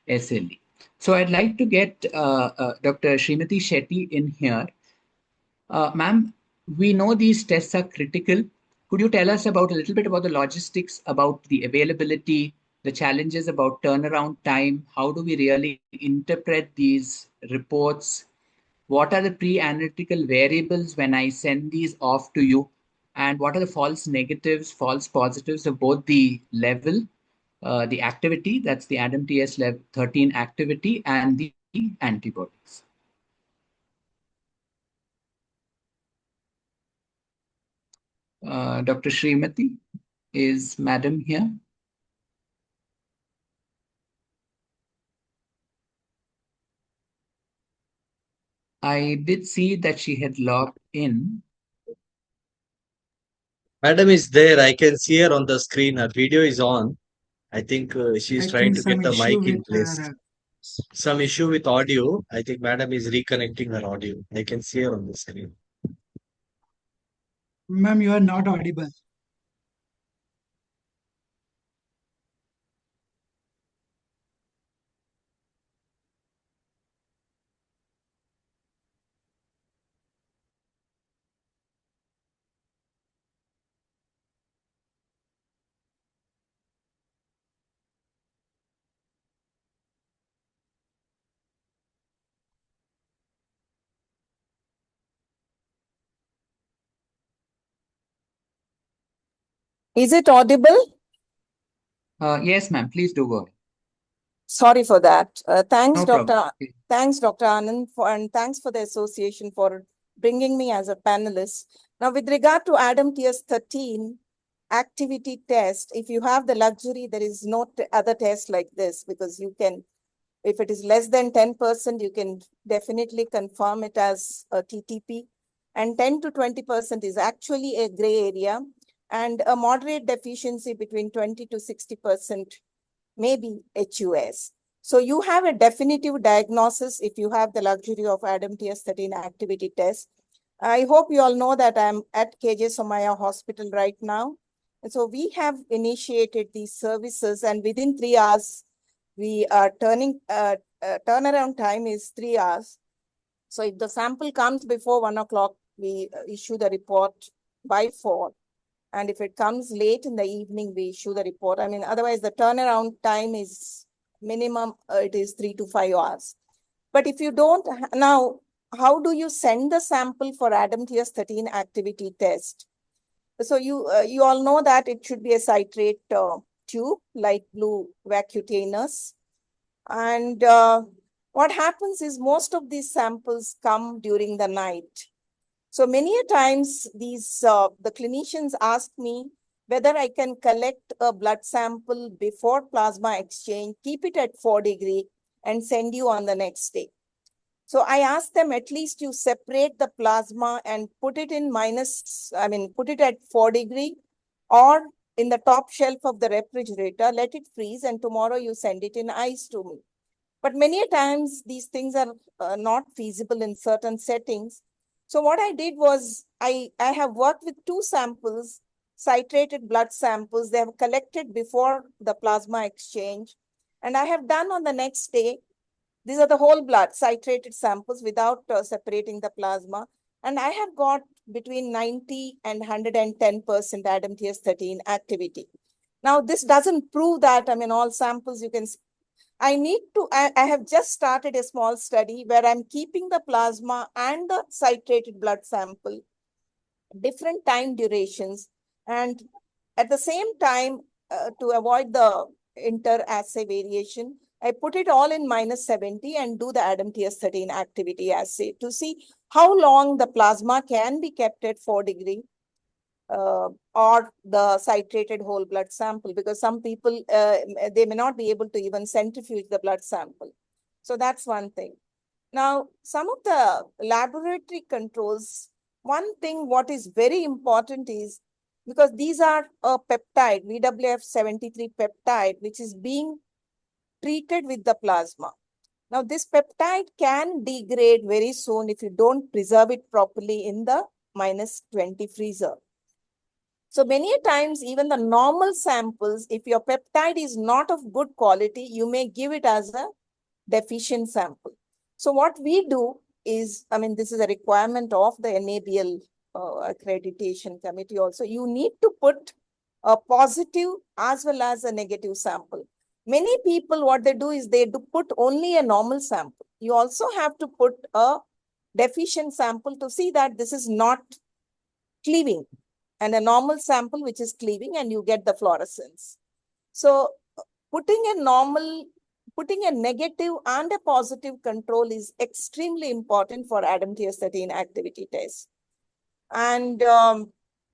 SLE. So I'd like to get Dr. Srimati Shetty in here. Ma'am, we know these tests are critical. Could you tell us about a little bit about the logistics, about the availability, the challenges about turnaround time? How do we really interpret these reports? What are the pre-analytical variables when I send these off to you? And what are the false negatives, false positives of both the level, the activity, that's the ADAM TS level 13 activity, and the antibodies? Dr. Srimati, is Madam here? I did see that she had logged in. Madam is there. I can see her on the screen. Her video is on. I think she's I trying think to get some the issue mic with in place. her. Some issue with audio. I think Madam is reconnecting her audio. I can see her on the screen. Ma'am, you are not audible. Is it audible? Yes, ma'am. Please do go ahead. Sorry for that. Thanks, No Dr. problem. Thanks, Dr. Anand, and thanks for the association for bringing me as a panelist. Now, with regard to ADAM TS13 activity test, if you have the luxury, there is no other test like this, because you can, if it is less than 10%, you can definitely confirm it as a TTP. And 10 to 20% is actually a gray area, and a moderate deficiency between 20 to 60% maybe HUS. So you have a definitive diagnosis if you have the luxury of ADAM TS13 activity test. I hope you all know that I'm at KJ Somaya Hospital right now. And so we have initiated these services, and within 3 hours, we are turnaround time is 3 hours. So if the sample comes before 1 o'clock, we issue the report by 4. And if it comes late in the evening, we issue the report. I mean, otherwise the turnaround time is minimum, it is 3 to 5 hours. But if you don't, now, how do you send the sample for ADAMTS13 activity test? So you all know that it should be a citrate tube, light blue vacutaneous. And what happens is most of these samples come during the night. So many a times the clinicians ask me whether I can collect a blood sample before plasma exchange, keep it at 4 degree and send you on the next day. So I ask them, at least you separate the plasma and put it put it at 4 degree or in the top shelf of the refrigerator, let it freeze, and tomorrow you send it in ice to me. But many times these things are not feasible in certain settings. So what I did was I have worked with 2 samples, citrated blood samples. They have collected before the plasma exchange. And I have done on the next day. These are the whole blood citrated samples without separating the plasma. And I have got between 90 and 110% ADAMTS13 activity. Now, this doesn't prove that, all samples you can see. I have just started a small study where I'm keeping the plasma and the citrated blood sample, different time durations. And at the same time, to avoid the inter-assay variation, I put it all in -70 and do the ADAMTS13 activity assay to see how long the plasma can be kept at 4 degree or the citrated whole blood sample, because some people, they may not be able to even centrifuge the blood sample. So that's one thing. Now, some of the laboratory controls, one thing what is very important is, because these are a peptide, VWF73 peptide, which is being treated with the plasma. Now, this peptide can degrade very soon if you don't preserve it properly in the -20 freezer. So many times, even the normal samples, if your peptide is not of good quality, you may give it as a deficient sample. So what we do is, this is a requirement of the NABL accreditation committee also. You need to put a positive as well as a negative sample. Many people, what they do is they do put only a normal sample. You also have to put a deficient sample to see that this is not cleaving, and a normal sample which is cleaving, and you get the fluorescence. So putting a negative and a positive control is extremely important for ADAMTS13 activity test. And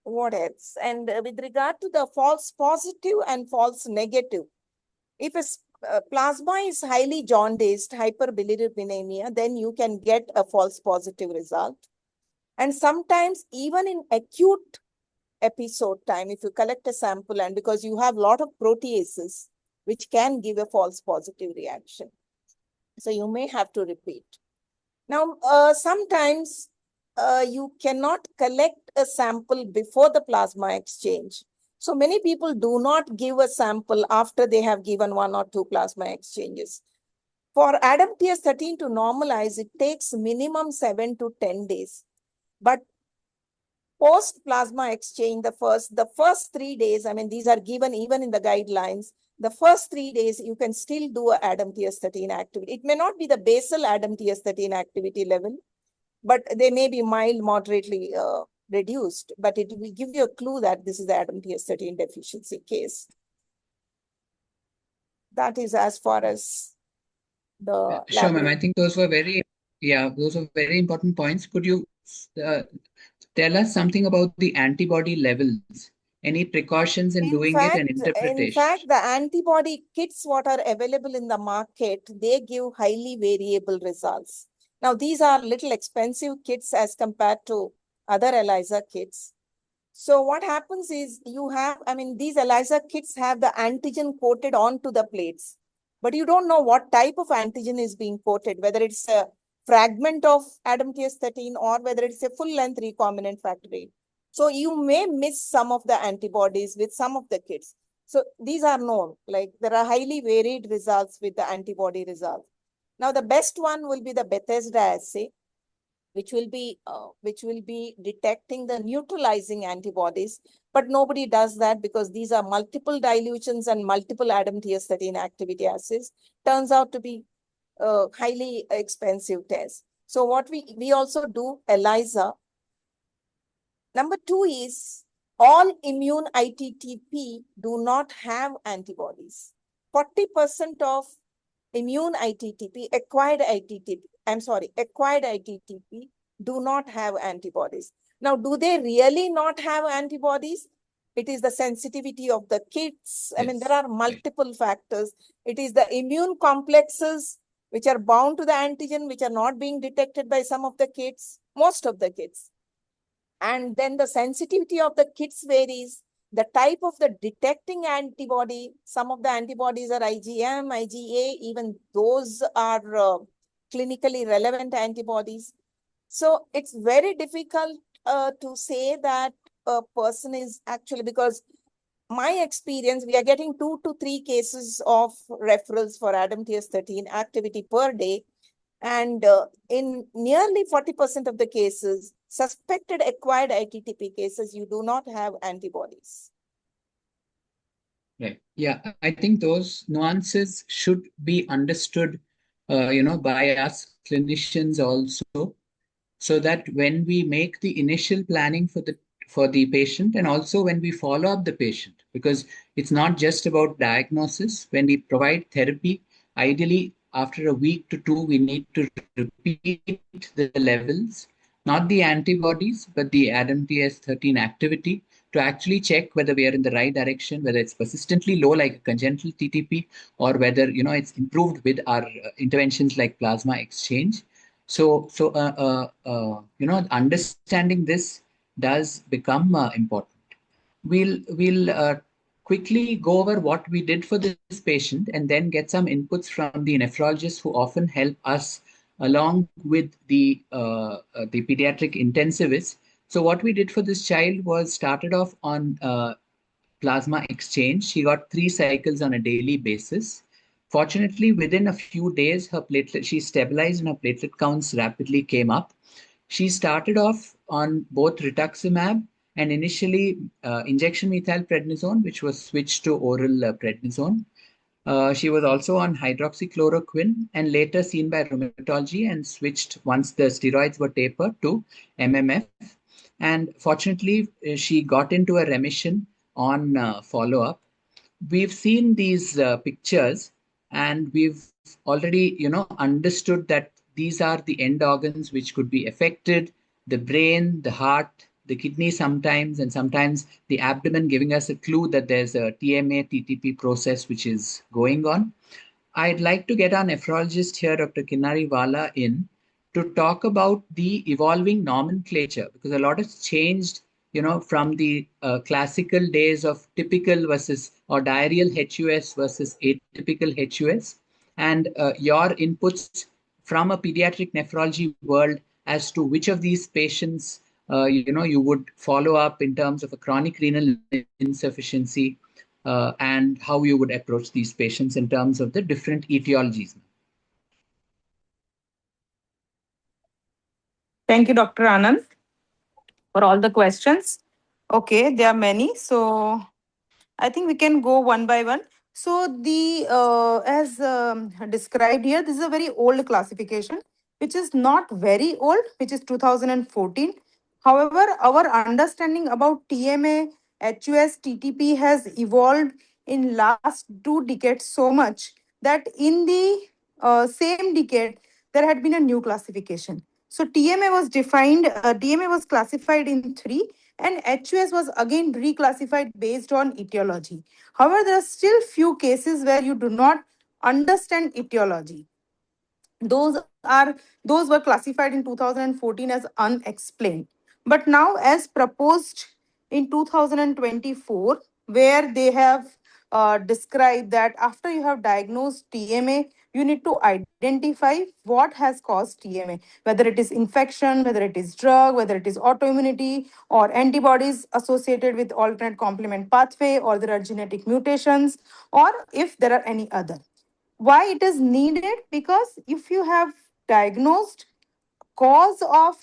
what else? And with regard to the false positive and false negative, if a plasma is highly jaundiced, hyperbilirubinemia, then you can get a false positive result. And sometimes even in acute episode time, if you collect a sample, and because you have a lot of proteases, which can give a false positive reaction. So you may have to repeat. Now, sometimes you cannot collect a sample before the plasma exchange. So many people do not give a sample after they have given 1 or 2 plasma exchanges. For ADAMTS13 to normalize, it takes minimum 7 to 10 days. But post plasma exchange, the first 3 days, these are given even in the guidelines. The first 3 days, you can still do a ADAMTS13 activity. It may not be the basal ADAMTS13 activity level, but they may be mild, moderately reduced, but it will give you a clue that this is the ADAMTS13 deficiency case. That is as far as the Sure, ma'am. I think those were very important points. Could you uh, tell us something about the antibody levels? Any precautions in doing it and interpretation? In fact, the antibody kits what are available in the market, they give highly variable results. Now, these are little expensive kits as compared to other ELISA kits. So what happens is you have, these ELISA kits have the antigen coated onto the plates, but you don't know what type of antigen is being coated, whether it's a fragment of ADAMTS13 or whether it's a full-length recombinant factor VIII. So you may miss some of the antibodies with some of the kits. So these are known, like there are highly varied results with the antibody results. Now the best one will be the Bethesda assay. which will be detecting the neutralizing antibodies, but nobody does that because these are multiple dilutions and multiple ADAM-TS13 activity assays. Turns out to be highly expensive tests. So what we also do ELISA. Number two is all immune ITTP do not have antibodies. 40% of immune ITTP, acquired ITTP do not have antibodies. Now, do they really not have antibodies? It is the sensitivity of the kits. I mean, there are multiple factors. It is the immune complexes which are bound to the antigen, which are not being detected by some of the kits, most of the kits. And then the sensitivity of the kits varies. The type of the detecting antibody, some of the antibodies are IgM, IgA, even those are clinically relevant antibodies. So it's very difficult to say that a person is actually, because my experience, we are getting 2 to 3 cases of referrals for ADAM-TS13 activity per day. And in nearly 40% of the cases, suspected acquired ITTP cases, you do not have antibodies. Right. Yeah, I think those nuances should be understood, by us clinicians also, so that when we make the initial planning for the patient and also when we follow up the patient, because it's not just about diagnosis. When we provide therapy, ideally after a week to two, we need to repeat the levels, not the antibodies, but the ADAM-TS13 activity, to actually check whether we are in the right direction, whether it's persistently low like a congenital TTP, or whether it's improved with our interventions like plasma exchange. So, understanding this does become important. We'll quickly go over what we did for this patient and then get some inputs from the nephrologists who often help us along with the pediatric intensivists. So what we did for this child was started off on plasma exchange. She got 3 cycles on a daily basis. Fortunately, within a few days, she stabilized and her platelet counts rapidly came up. She started off on both rituximab and initially injection methylprednisone, which was switched to oral prednisone. She was also on hydroxychloroquine and later seen by rheumatology and switched once the steroids were tapered to MMF. And fortunately, she got into a remission on follow up. We've seen these pictures and we've already understood that these are the end organs which could be affected: the brain, the heart, the kidney sometimes, and sometimes the abdomen, giving us a clue that there's a TMA TTP process which is going on. I'd like to get our nephrologist here, Dr. Kinnari Wala, in to talk about the evolving nomenclature, because a lot has changed, from the classical days of typical versus or diarrheal HUS versus atypical HUS, and your inputs from a pediatric nephrology world as to which of these patients you would follow up in terms of a chronic renal insufficiency, and how you would approach these patients in terms of the different etiologies. Thank you, Dr. Anand, for all the questions. Okay, there are many. So I think we can go one by one. So the as described here, this is a very old classification, which is not very old, which is 2014. However, our understanding about TMA, HUS, TTP has evolved in last 2 decades so much that in the same decade there had been a new classification. So TMA was TMA was classified in three, and HUS was again reclassified based on etiology. However, there are still few cases where you do not understand etiology. Those were classified in 2014 as unexplained. But now, as proposed in 2024, where they have described that after you have diagnosed TMA, you need to identify what has caused TMA, whether it is infection, whether it is drug, whether it is autoimmunity or antibodies associated with alternate complement pathway, or there are genetic mutations, or if there are any other. Why it is needed? Because if you have diagnosed cause of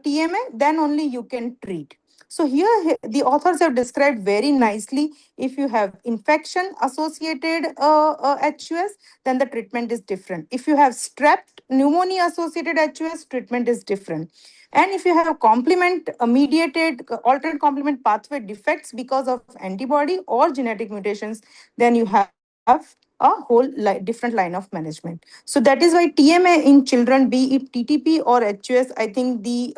TMA, then only you can treat. So here the authors have described very nicely, if you have infection associated HUS, then the treatment is different. If you have strep pneumonia associated HUS, treatment is different. And if you have complement mediated alternate complement pathway defects because of antibody or genetic mutations, then you have a whole different line of management. So that is why TMA in children, be it TTP or HUS, I think the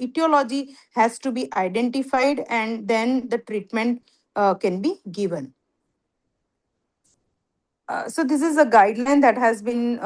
etiology has to be identified and then the treatment can be given. So this is a guideline that has been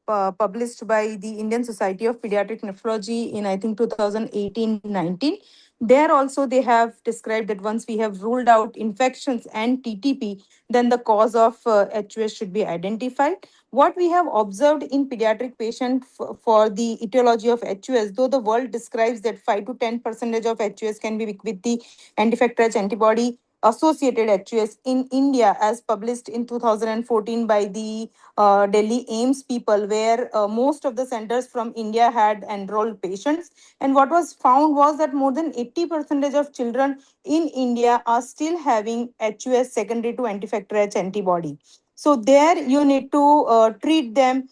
published by the Indian Society of Pediatric Nephrology in, I think, 2018-19. There also they have described that once we have ruled out infections and TTP, then the cause of HUS should be identified. What we have observed in pediatric patients for the etiology of HUS, though the world describes that 5 to 10% of HUS can be with the anti-factor antibody associated HUS in India, as published in 2014 by the Delhi AIMS people, where most of the centers from India had enrolled patients. And what was found was that more than 80% of children in India are still having HUS secondary to anti-factor H antibody. So there you need to treat them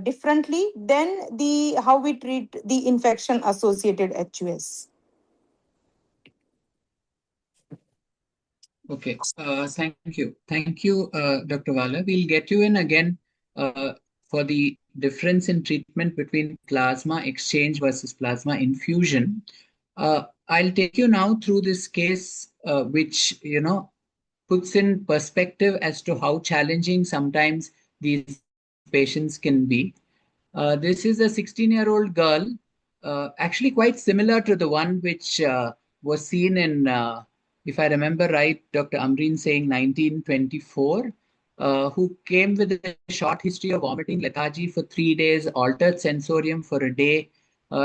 differently than the how we treat the infection associated HUS. Okay, thank you. Thank you, Dr. Vala. We'll get you in again for the difference in treatment between plasma exchange versus plasma infusion. I'll take you now through this case, which, puts in perspective as to how challenging sometimes these patients can be. This is a 16-year-old girl, actually quite similar to the one which was seen in, if I remember right, Dr. Amreen saying 1924, who came with a short history of vomiting, lethargy for 3 days, altered sensorium for a day.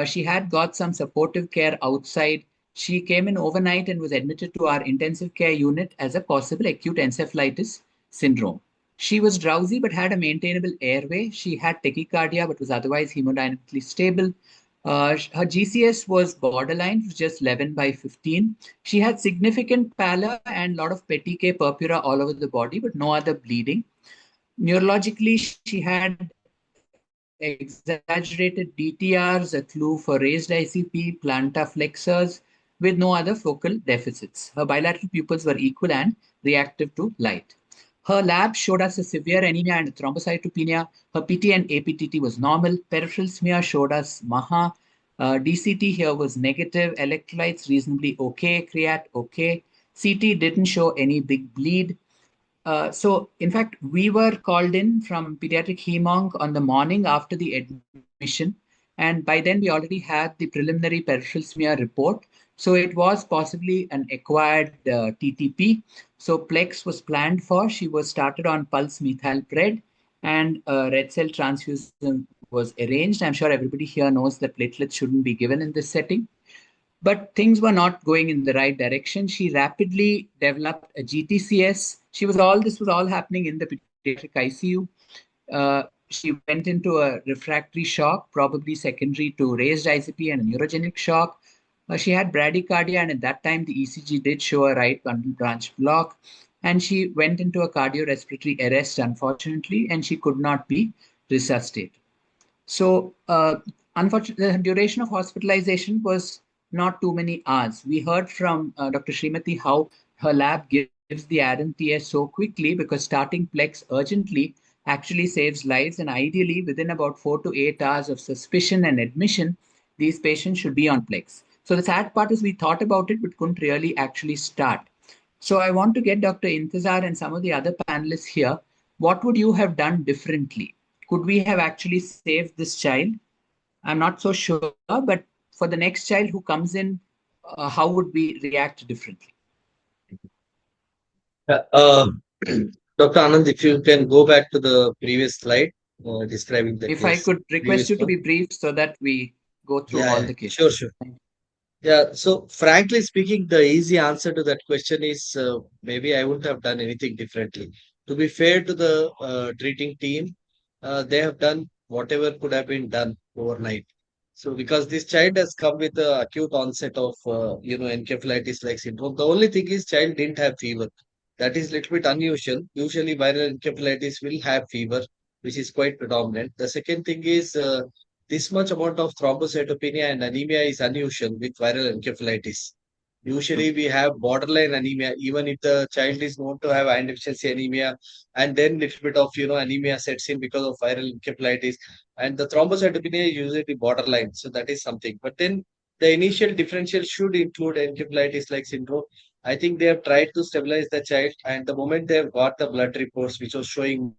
She had got some supportive care outside. She came in overnight and was admitted to our intensive care unit as a possible acute encephalitis syndrome. She was drowsy but had a maintainable airway. She had tachycardia but was otherwise hemodynamically stable. Her GCS was borderline, it was just 11/15. She had significant pallor and a lot of petechiae purpura all over the body, but no other bleeding. Neurologically, she had exaggerated DTRs, a clue for raised ICP, planta flexors, with no other focal deficits. Her bilateral pupils were equal and reactive to light. Her lab showed us a severe anemia and thrombocytopenia. Her PT and APTT was normal. Peripheral smear showed us MAHA. DCT here was negative. Electrolytes reasonably okay. Creat okay. CT didn't show any big bleed. So, in fact, we were called in from pediatric hemonc on the morning after the admission. And by then, we already had the preliminary peripheral smear report. So, it was possibly an acquired TTP. So, Plex was planned for. She was started on pulse methylpred, and red cell transfusion was arranged. I'm sure everybody here knows that platelets shouldn't be given in this setting. But things were not going in the right direction. She rapidly developed a GTCS. This was all happening in the pediatric ICU. She went into a refractory shock, probably secondary to raised ICP and a neurogenic shock. She had bradycardia, and at that time, the ECG did show a right bundle branch block. And she went into a cardiorespiratory arrest, unfortunately, and she could not be resuscitated. So, unfortunately, the duration of hospitalization was not too many hours. We heard from Dr. Srimati how her lab gives the ADAM TS so quickly because starting Plex urgently actually saves lives. And ideally, within about 4 to 8 hours of suspicion and admission, these patients should be on Plex. So the sad part is we thought about it, but couldn't really actually start. So I want to get Dr. Intizar and some of the other panelists here. What would you have done differently? Could we have actually saved this child? I'm not so sure, but for the next child who comes in, how would we react differently? Yeah, Dr. Anand, if you can go back to the previous slide describing the If I case. could request Previous you to one. be brief so that we go through Yeah, all yeah, the cases. sure, sure. Yeah, so frankly speaking, the easy answer to that question is maybe I wouldn't have done anything differently. To be fair to the treating team, they have done whatever could have been done overnight. So because this child has come with the acute onset of encephalitis-like syndrome, the only thing is child didn't have fever. That is little bit unusual. Usually viral encephalitis will have fever, which is quite predominant. The second thing is this much amount of thrombocytopenia and anemia is unusual with viral encephalitis. Usually we have borderline anemia, even if the child is known to have iron deficiency anemia, and then little bit of anemia sets in because of viral encephalitis, and the thrombocytopenia is usually borderline. So that is something. But then the initial differential should include encephalitis like syndrome. I think they have tried to stabilize the child, and the moment they have got the blood reports, which was showing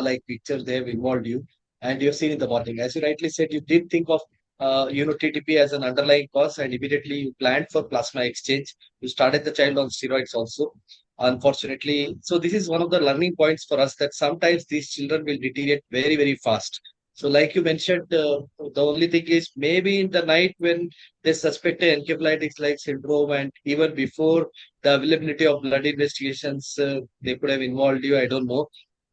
like picture, they have involved you, and you've seen in the morning. As you rightly said, you did think of TTP as an underlying cause, and immediately you planned for plasma exchange. You started the child on steroids also, unfortunately. So this is one of the learning points for us, that sometimes these children will deteriorate very, very fast. So like you mentioned, the only thing is maybe in the night when they suspected encephalitis-like syndrome, and even before the availability of blood investigations, they could have involved you. I don't know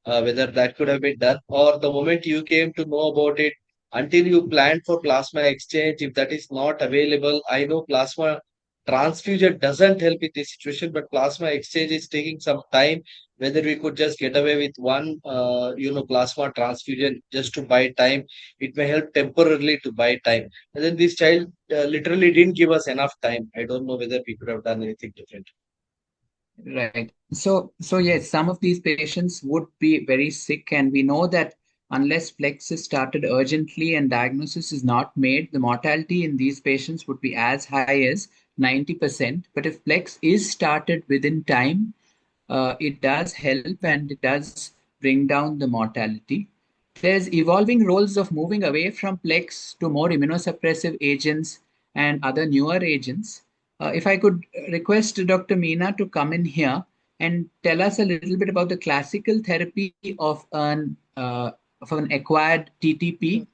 whether that could have been done, or the moment you came to know about it, until you planned for plasma exchange, if that is not available. I know plasma transfusion doesn't help in this situation, but plasma exchange is taking some time. Whether we could just get away with one, plasma transfusion just to buy time, it may help temporarily to buy time. And then this child literally didn't give us enough time. I don't know whether we could have done anything different. Right. So yes, some of these patients would be very sick, and we know that unless flex is started urgently and diagnosis is not made, the mortality in these patients would be as high as 90%. But if flex is started within time, it does help and it does bring down the mortality. There's evolving roles of moving away from plex to more immunosuppressive agents and other newer agents. If I could request Dr. Meena to come in here and tell us a little bit about the classical therapy of an acquired TTP,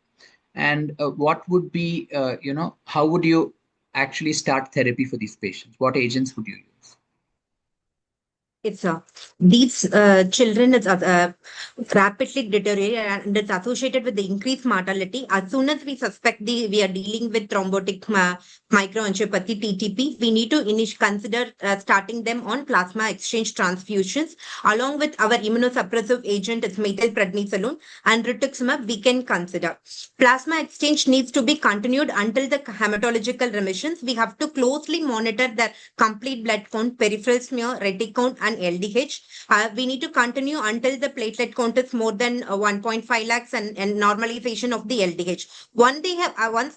and what would be, how would you actually start therapy for these patients? What agents would you use? It's these children is rapidly deteriorate, and it's associated with the increased mortality. As soon as we suspect we are dealing with thrombotic microangiopathy (TTP), we need to consider starting them on plasma exchange transfusions along with our immunosuppressive agent, it's methylprednisolone and rituximab. We can consider plasma exchange needs to be continued until the hematological remissions. We have to closely monitor the complete blood count, peripheral smear, retic count, and LDH. We need to continue until the platelet count is more than 1.5 lakhs and normalization of the LDH. Once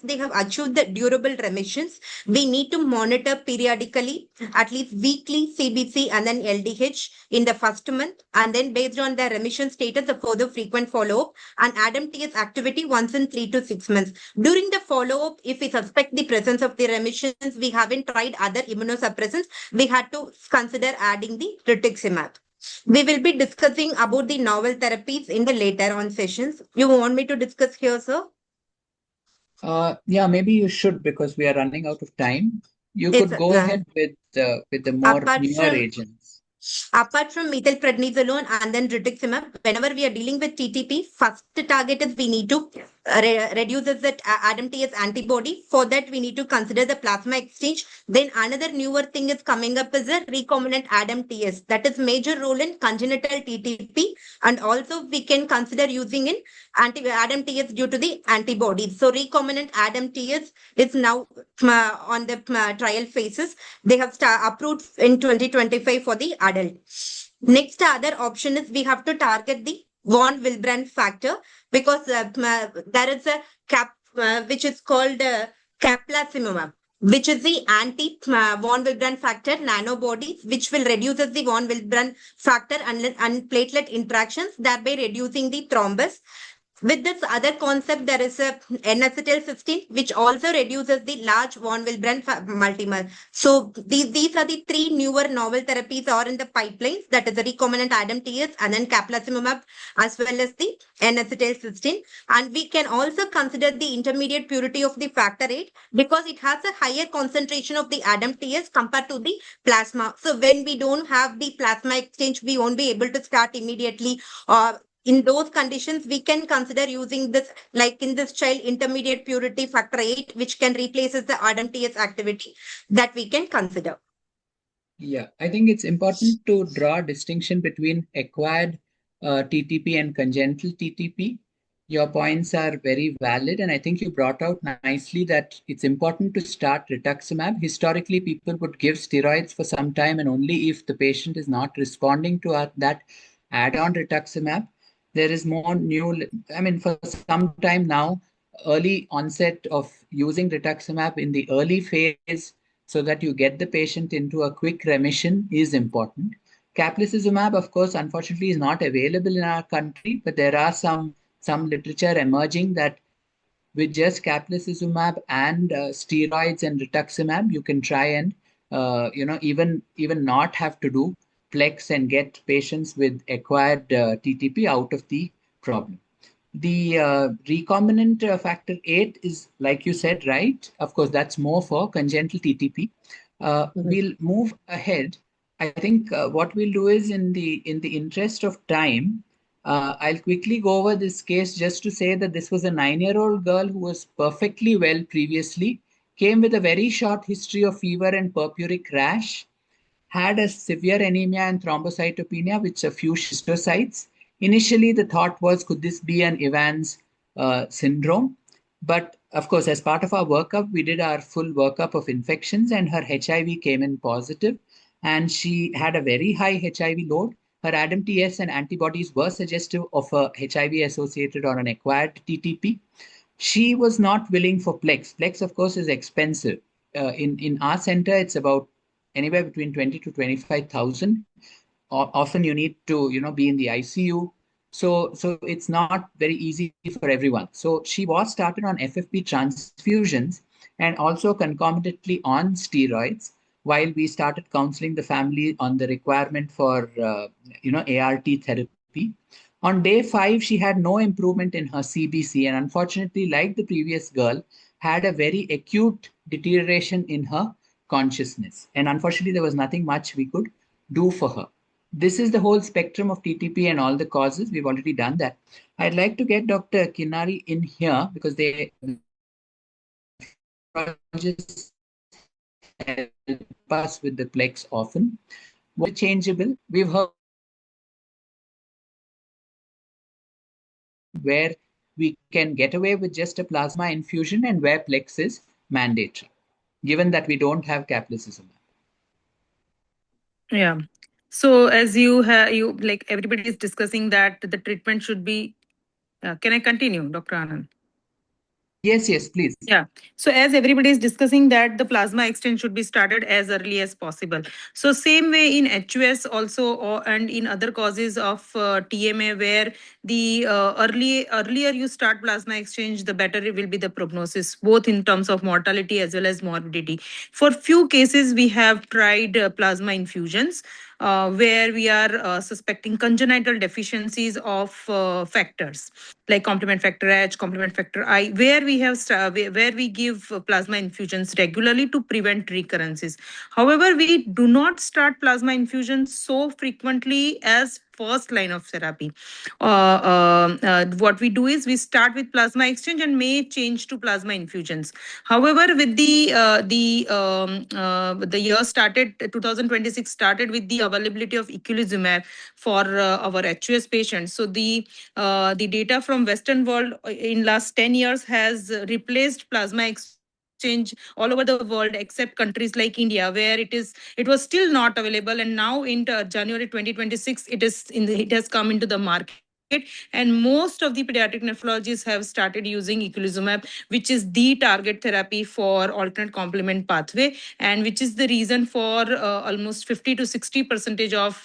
they have achieved the durable remissions, we need to monitor periodically, at least weekly CBC and then LDH in the first month, and then based on the remission status, a further frequent follow-up and ADAM-TS activity once in 3 to 6 months. During the follow-up, if we suspect the presence of the remissions, we haven't tried other immunosuppressants, we had to consider adding the rituximab. We will be discussing about the novel therapies in the later on sessions. You want me to discuss here, sir? Yeah, maybe you should, because we are running out of time. You It's could go ahead with the more newer agents. Apart from methylprednisolone and then rituximab, whenever we are dealing with TTP, first target is we need to reduce that ADAM-TS antibody. For that, we need to consider the plasma exchange. Then another newer thing is coming up is a recombinant ADAM-TS. That is major role in congenital TTP, and also we can consider using in ADAM-TS due to the antibodies. So recombinant ADAM-TS is now on the trial phases. They have approved in 2025 for the adult. Next other option is we have to target the von Willebrand factor, because there is a which is called caplacimumab, which is the anti-von Willebrand factor nanobodies, which will reduce the von Willebrand factor and platelet interactions, thereby reducing the thrombus. With this other concept, there is a N-acetylcysteine, which also reduces the large von Willebrand multimer. So these are the three newer novel therapies are in the pipelines. That is the recombinant ADAM-TS and then caplacimumab, as well as the N-acetylcysteine. And we can also consider the intermediate purity of the factor VIII, because it has a higher concentration of the ADAM-TS compared to the plasma. So when we don't have the plasma exchange, we won't be able to start immediately in those conditions, we can consider using this, like in this child, intermediate purity factor 8, which can replaces the ADAM-TS activity that we can consider. Yeah, I think it's important to draw a distinction between acquired TTP and congenital TTP. Your points are very valid, and I think you brought out nicely that it's important to start rituximab. Historically, people would give steroids for some time, and only if the patient is not responding to that add-on rituximab. There is more new, I mean, for some time now, early onset of using rituximab in the early phase so that you get the patient into a quick remission is important. Caplacizumab, of course, unfortunately, is not available in our country, but there are some literature emerging that with just caplacizumab and steroids and rituximab, you can try and even not have to do plex and get patients with acquired TTP out of the problem. The recombinant factor 8 is, like you said, right? Of course, that's more for congenital TTP. We'll move ahead. I think what we'll do is, in the interest of time, I'll quickly go over this case just to say that this was a 9-year-old girl who was perfectly well previously, came with a very short history of fever and purpuric rash, had a severe anemia and thrombocytopenia with a few schistocytes. Initially, the thought was, could this be an Evans syndrome? But of course, as part of our workup, we did our full workup of infections, and her HIV came in positive, and she had a very high HIV load. Her ADAM-TS and antibodies were suggestive of a HIV associated or an acquired TTP. She was not willing for Plex. Plex, of course, is expensive. In our center, it's about anywhere between 20 to 25,000. Often you need to, be in the ICU. So it's not very easy for everyone. So she was started on FFP transfusions and also concomitantly on steroids while we started counseling the family on the requirement for, ART therapy. On day 5, she had no improvement in her CBC, and unfortunately, like the previous girl, had a very acute deterioration in her consciousness. And unfortunately, there was nothing much we could do for her. This is the whole spectrum of TTP and all the causes. We've already done that. I'd like to get Dr. Kinari in here because they just help us with the plex often. What changeable? We've heard where we can get away with just a plasma infusion and where plex is mandatory, given that we don't have caplacizumab. Yeah. So as you have, like everybody is discussing that the treatment should be. Can I continue, Dr. Anand? Yes, please. Yeah. So as everybody is discussing that the plasma exchange should be started as early as possible. So same way in HUS also, and in other causes of TMA, where the earlier you start plasma exchange, the better it will be the prognosis, both in terms of mortality as well as morbidity. For few cases, we have tried plasma infusions. Where we are suspecting congenital deficiencies of factors like complement factor H, complement factor I, where we have where we give plasma infusions regularly to prevent recurrences. However, we do not start plasma infusions so frequently as first line of therapy. What we do is we start with plasma exchange and may change to plasma infusions. However, with the year started 2026 started with the availability of eculizumab for our HUS patients. So the data from Western world in last 10 years has replaced plasma exchange all over the world except countries like India, where it was still not available, and now in January 2026 it has come into the market, and most of the pediatric nephrologists have started using eculizumab, which is the target therapy for alternate complement pathway, and which is the reason for almost 50 to 60 percentage of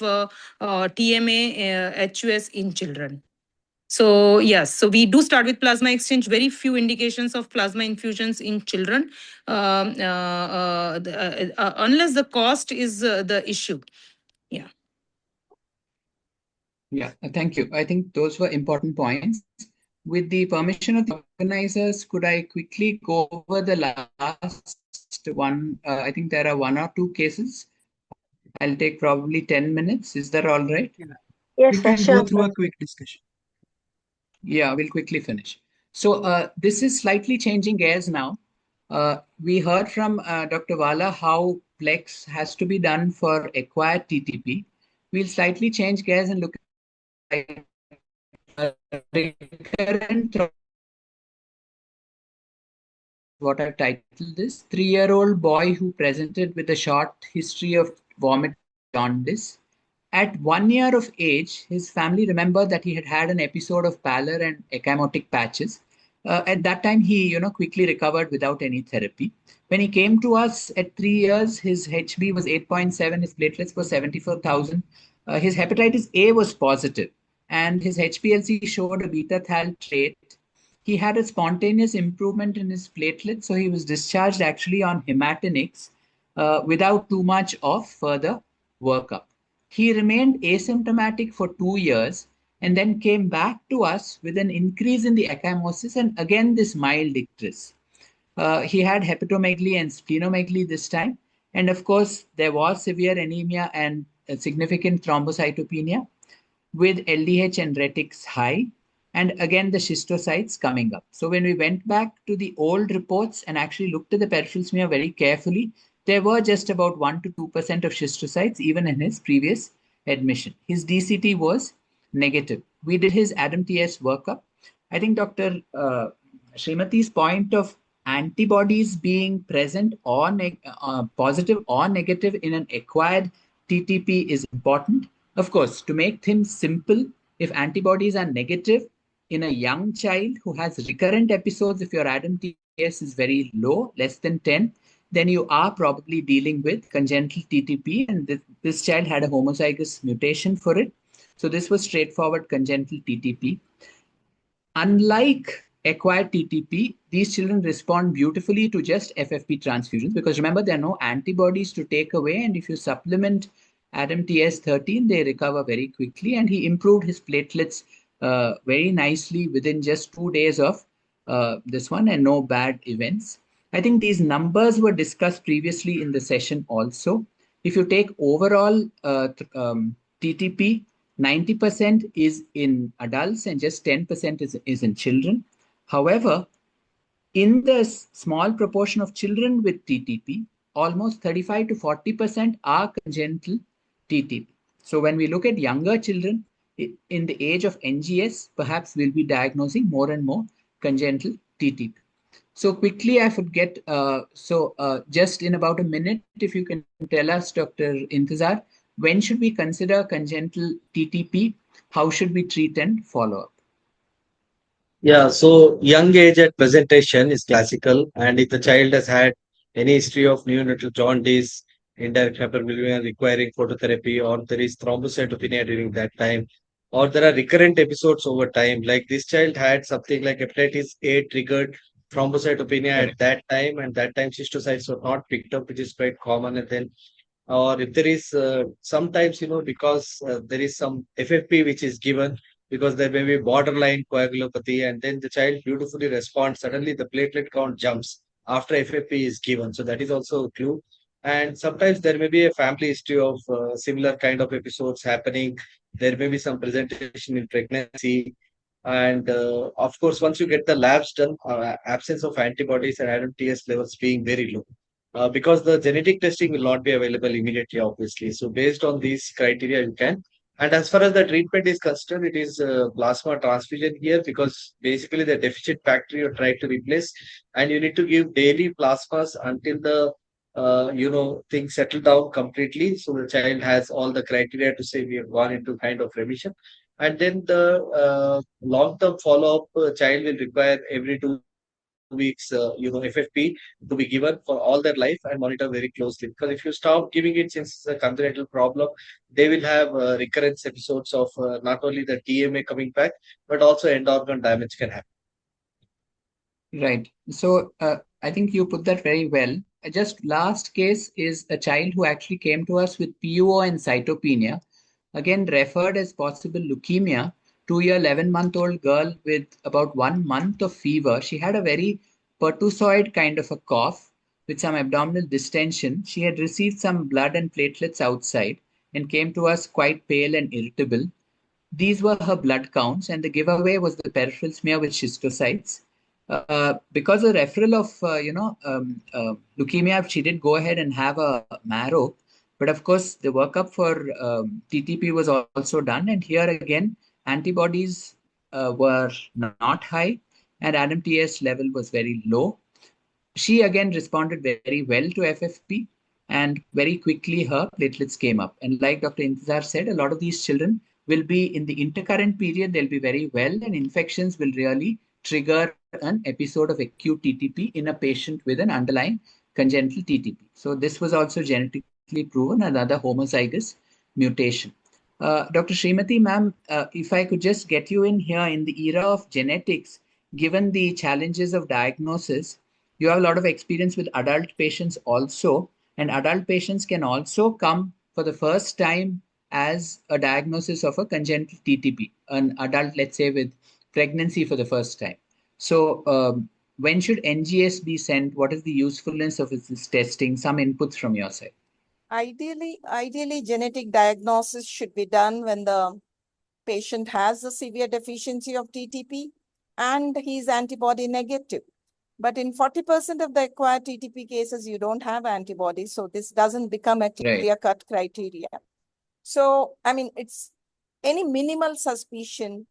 TMA HUS in children. So yes, so we do start with plasma exchange. Very few indications of plasma infusions in children, unless the cost is the issue. Yeah. Yeah, thank you. I think those were important points. With the permission of the organizers, could I quickly go over the last one? I think there are 1 or 2 cases. I'll take probably 10 minutes. Is that all right? Yeah. Yes, We sir, can sure, go through sir. a quick discussion. Yeah, we'll quickly finish. So this is slightly changing gears now. We heard from Dr. Wala how Plex has to be done for acquired TTP. We'll slightly change gears and look at recurrent what I've titled this 3-year-old boy who presented with a short history of vomiting and jaundice. At 1 year of age, his family remembered that he had had an episode of pallor and ecchymotic patches. At that time, he quickly recovered without any therapy. When he came to us at 3 years, his HB was 8.7, his platelets were 74,000. His hepatitis A was positive, and his HPLC showed a beta thal trait. He had a spontaneous improvement in his platelets, so he was discharged actually on hematinics without too much of further workup. He remained asymptomatic for 2 years and then came back to us with an increase in the ecchymosis and again this mild icterus. He had hepatomegaly and splenomegaly this time. And of course, there was severe anemia and significant thrombocytopenia with LDH and retics high, and again the schistocytes coming up. So when we went back to the old reports and actually looked at the peripheral smear very carefully, there were just about 1 to 2% of schistocytes even in his previous admission. His DCT was negative. We did his Adam TS workup. I think Dr. Srimati's point of antibodies being present or positive or negative in an acquired TTP is important. Of course, to make things simple, if antibodies are negative in a young child who has recurrent episodes, if your Adam TS is very low, less than 10, then you are probably dealing with congenital TTP, and this child had a homozygous mutation for it. So this was straightforward congenital TTP. Unlike acquired TTP, these children respond beautifully to just FFP transfusions because remember, there are no antibodies to take away. And if you supplement Adam TS13, they recover very quickly. And he improved his platelets very nicely within just 2 days of this one and no bad events. I think these numbers were discussed previously in the session also. If you take overall TTP, 90% is in adults and just 10% is in children. However, in the small proportion of children with TTP, almost 35 to 40% are congenital TTP. So when we look at younger children in the age of NGS, perhaps we'll be diagnosing more and more congenital TTP. So quickly, I forget. Just in about a minute, if you can tell us, Dr. Intizar, when should we consider congenital TTP? How should we treat and follow up? Yeah, so young age at presentation is classical, and if the child has had any history of neonatal jaundice, indirect hyperbilirubinemia requiring phototherapy, or there is thrombocytopenia during that time, or there are recurrent episodes over time, like this child had something like hepatitis A triggered thrombocytopenia at that time, and that time schistocytes were not picked up, which is quite common, and then or if there is sometimes because there is some FFP which is given because there may be borderline coagulopathy and then the child beautifully responds, suddenly the platelet count jumps after FFP is given, so that is also a clue. And sometimes there may be a family history of similar kind of episodes happening. There may be some presentation in pregnancy, and of course once you get the labs done, absence of antibodies and Adam TS levels being very low, because the genetic testing will not be available immediately, obviously. So based on these criteria, you can. And as far as the treatment is concerned, it is plasma transfusion here because basically the deficient factor you're trying to replace, and you need to give daily plasmas until the things settle down completely. So the child has all the criteria to say we have gone into kind of remission. And then the long-term follow-up, child will require every 2 weeks, FFP to be given for all their life and monitor very closely. Because if you stop giving it since it's a congenital problem, they will have recurrence episodes of not only the TMA coming back, but also end organ damage can happen. Right. So I think you put that very well. Just last case is a child who actually came to us with PUO and cytopenia, again referred as possible leukemia. 2-year, 11-month-old girl with about 1 month of fever. She had a very pertussoid kind of a cough with some abdominal distension. She had received some blood and platelets outside and came to us quite pale and irritable. These were her blood counts, and the giveaway was the peripheral smear with schistocytes. Because of referral of leukemia, she did go ahead and have a marrow. But of course, the workup for TTP was also done, and here again, antibodies were not high, and ADAM-TS level was very low. She again responded very well to FFP, and very quickly her platelets came up. And like Dr. Intizar said, a lot of these children will be in the intercurrent period, they'll be very well, and infections will really trigger an episode of acute TTP in a patient with an underlying congenital TTP. So this was also genetically proven, another homozygous mutation. Dr. Srimati ma'am, if I could just get you in here, in the era of genetics, given the challenges of diagnosis, you have a lot of experience with adult patients also, and adult patients can also come for the first time as a diagnosis of a congenital TTP, an adult, let's say, with pregnancy for the first time. So, when should NGS be sent? What is the usefulness of this testing? Some inputs from your side. Ideally, genetic diagnosis should be done when the patient has a severe deficiency of TTP and he's antibody negative. But in 40% of the acquired TTP cases, you don't have antibodies. So this doesn't become a clear-cut criteria. So, I mean, it's any minimal suspicion,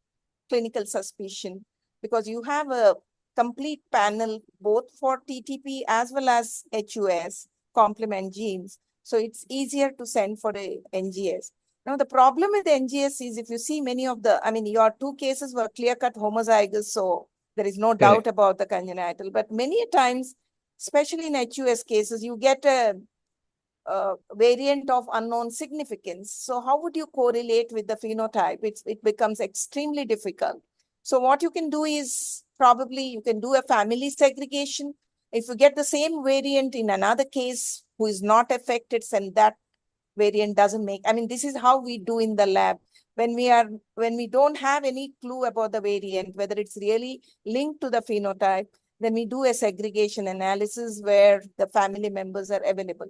clinical suspicion, because you have a complete panel both for TTP as well as HUS complement genes. So it's easier to send for the NGS. Now, the problem with the NGS is if you see many of the, I mean, your two cases were clear-cut homozygous, so there is no doubt about the congenital. But many times, especially in HUS cases, you get a variant of unknown significance. So how would you correlate with the phenotype? It becomes extremely difficult. So what you can do is probably you can do a family segregation. If you get the same variant in another case who is not affected, and that variant doesn't make, I mean, this is how we do in the lab. When we don't have any clue about the variant, whether it's really linked to the phenotype, then we do a segregation analysis where the family members are available.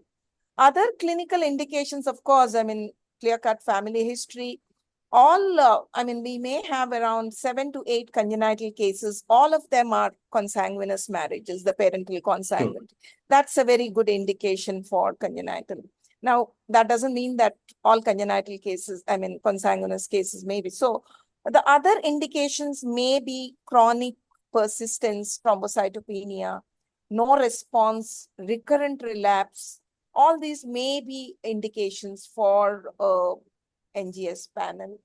Other clinical indications, of course, I mean, clear-cut family history, all, I mean, we may have around 7 to 8 congenital cases. All of them are consanguineous marriages, the parental consanguinity. That's a very good indication for congenital. Now, that doesn't mean that all congenital cases, I mean, consanguineous cases may be. So the other indications may be chronic persistence, thrombocytopenia, no response, recurrent relapse. All these may be indications for NGS panel.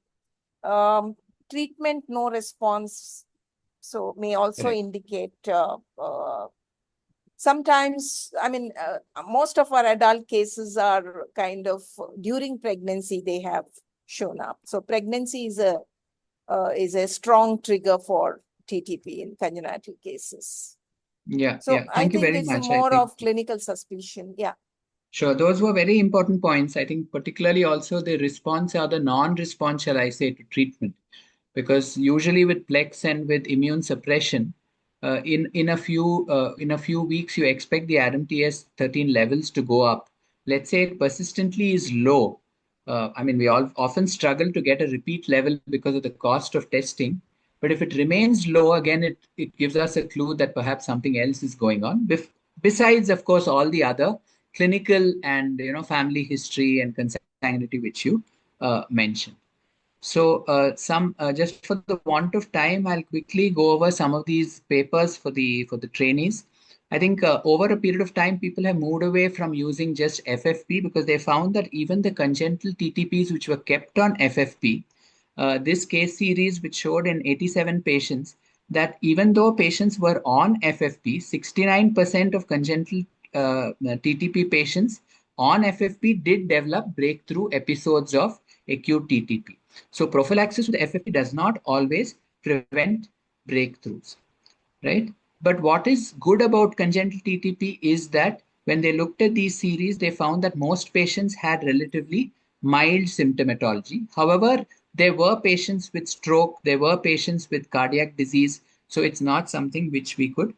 Treatment, no response, so may also indicate sometimes, I mean, most of our adult cases are kind of during pregnancy, they have shown up. So pregnancy is a strong trigger for TTP in congenital cases. So I think it's more of clinical suspicion. Yeah. Sure, those were very important points. I think particularly also the response or the non-response, shall I say, to treatment. Because usually with PLEX and with immune suppression, in a few weeks you expect the ADAM-TS13 levels to go up. Let's say it persistently is low. I mean, we all often struggle to get a repeat level because of the cost of testing. But if it remains low, again, it gives us a clue that perhaps something else is going on. Besides, of course, all the other clinical and family history and consanguinity which you mentioned. So just for the want of time, I'll quickly go over some of these papers for the trainees. I think over a period of time, people have moved away from using just FFP because they found that even the congenital TTPs which were kept on FFP, this case series which showed in 87 patients that even though patients were on FFP, 69% of congenital TTP patients on FFP did develop breakthrough episodes of acute TTP. So prophylaxis with FFP does not always prevent breakthroughs, right? But what is good about congenital TTP is that when they looked at these series, they found that most patients had relatively mild symptomatology. However, there were patients with stroke, there were patients with cardiac disease, so it's not something which we could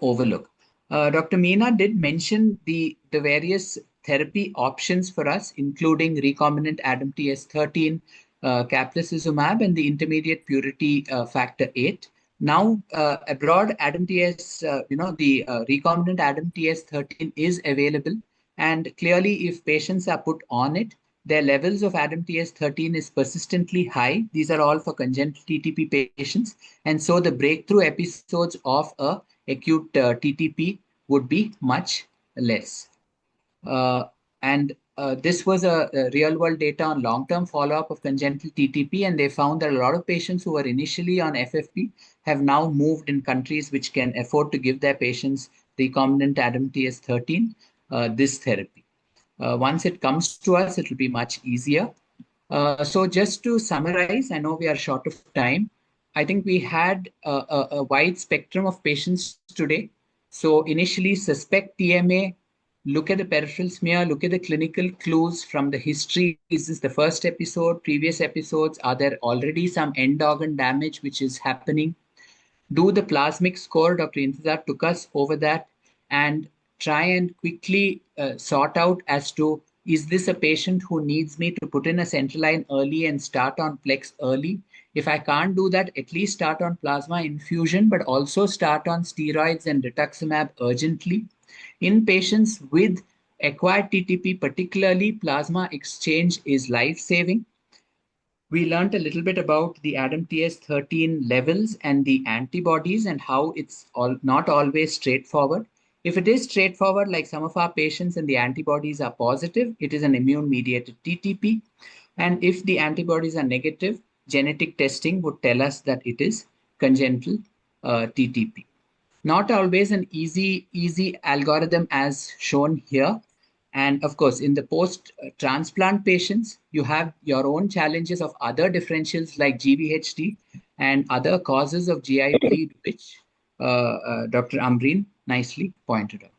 overlook. Dr. Meena did mention the various therapy options for us, including recombinant ADAM-TS13, caplacizumab and the intermediate purity factor 8. Now, abroad, ADAM-TS, the recombinant ADAM-TS13 is available. And clearly, if patients are put on it, their levels of ADAM-TS13 is persistently high. These are all for congenital TTP patients. And so the breakthrough episodes of acute TTP would be much less. And this was a real world data on long term follow up of congenital TTP, and they found that a lot of patients who were initially on FFP have now moved in countries which can afford to give their patients recombinant ADAM-TS13 this therapy. Once it comes to us, it will be much easier. So just to summarize, I know we are short of time. I think we had a wide spectrum of patients today. So initially suspect TMA, look at the peripheral smear, look at the clinical clues from the history. Is this the first episode, previous episodes? Are there already some end organ damage which is happening? Do the plasmic score. Dr. Intizar took us over that, and try and quickly sort out as to, is this a patient who needs me to put in a central line early and start on Plex early? If I can't do that, at least start on plasma infusion, but also start on steroids and rituximab urgently. In patients with acquired TTP, particularly, plasma exchange is life-saving. We learned a little bit about the ADAM-TS13 levels and the antibodies and how it's not always straightforward. If it is straightforward, like some of our patients and the antibodies are positive, it is an immune-mediated TTP. And if the antibodies are negative, genetic testing would tell us that it is congenital TTP. Not always an easy algorithm as shown here. And of course, in the post-transplant patients, you have your own challenges of other differentials like GVHD and other causes of GI bleed, which Dr. Amreen nicely pointed out.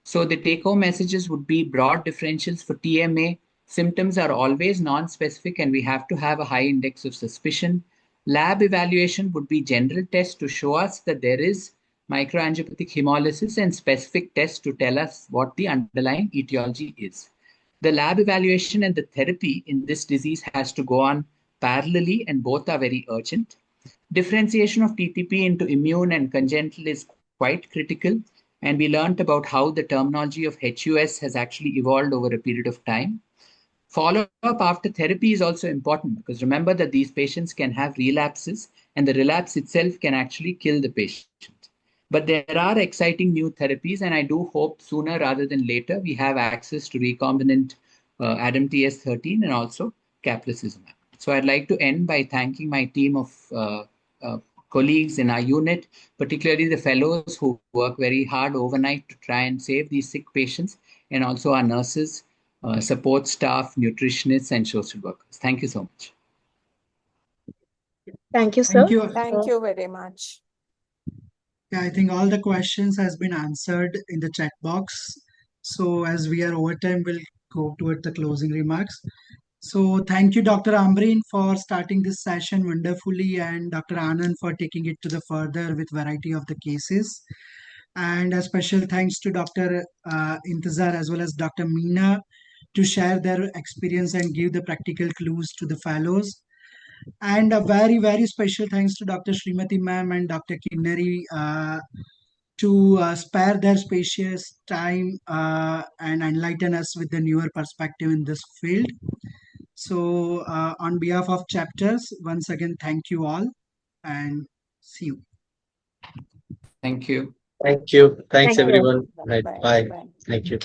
So the take-home messages would be broad differentials for TMA. Symptoms are always non-specific, and we have to have a high index of suspicion. Lab evaluation would be general tests to show us that there is microangiopathic hemolysis, and specific tests to tell us what the underlying etiology is. The lab evaluation and the therapy in this disease has to go on parallelly, and both are very urgent. Differentiation of TTP into immune and congenital is quite critical, and we learned about how the terminology of HUS has actually evolved over a period of time. Follow-up after therapy is also important, because remember that these patients can have relapses, and the relapse itself can actually kill the patient. But there are exciting new therapies, and I do hope sooner rather than later we have access to recombinant ADAM-TS13 and also caplacizumab. So I'd like to end by thanking my team of colleagues in our unit, particularly the fellows who work very hard overnight to try and save these sick patients, and also our nurses, support staff, nutritionists, and social workers. Thank you so much. Thank you, Thank sir. you. Thank you very much. Yeah, I think all the questions has been answered in the chat box. So as we are over time, we'll go toward the closing remarks. So thank you, Dr. Ambreen, for starting this session wonderfully, and Dr. Anand for taking it to the further with variety of the cases. And a special thanks to Dr. Intizar as well as Dr. Meena to share their experience and give the practical clues to the fellows. And a very special thanks to Dr. Srimati ma'am and Dr. Kinnari to spare their spacious time and enlighten us with the newer perspective in this field. So on behalf of chapters, once again, thank you all and see you. Thank you. Thank you. Thanks, Thank you. everyone. Right. Bye. Bye. Bye. Thank you.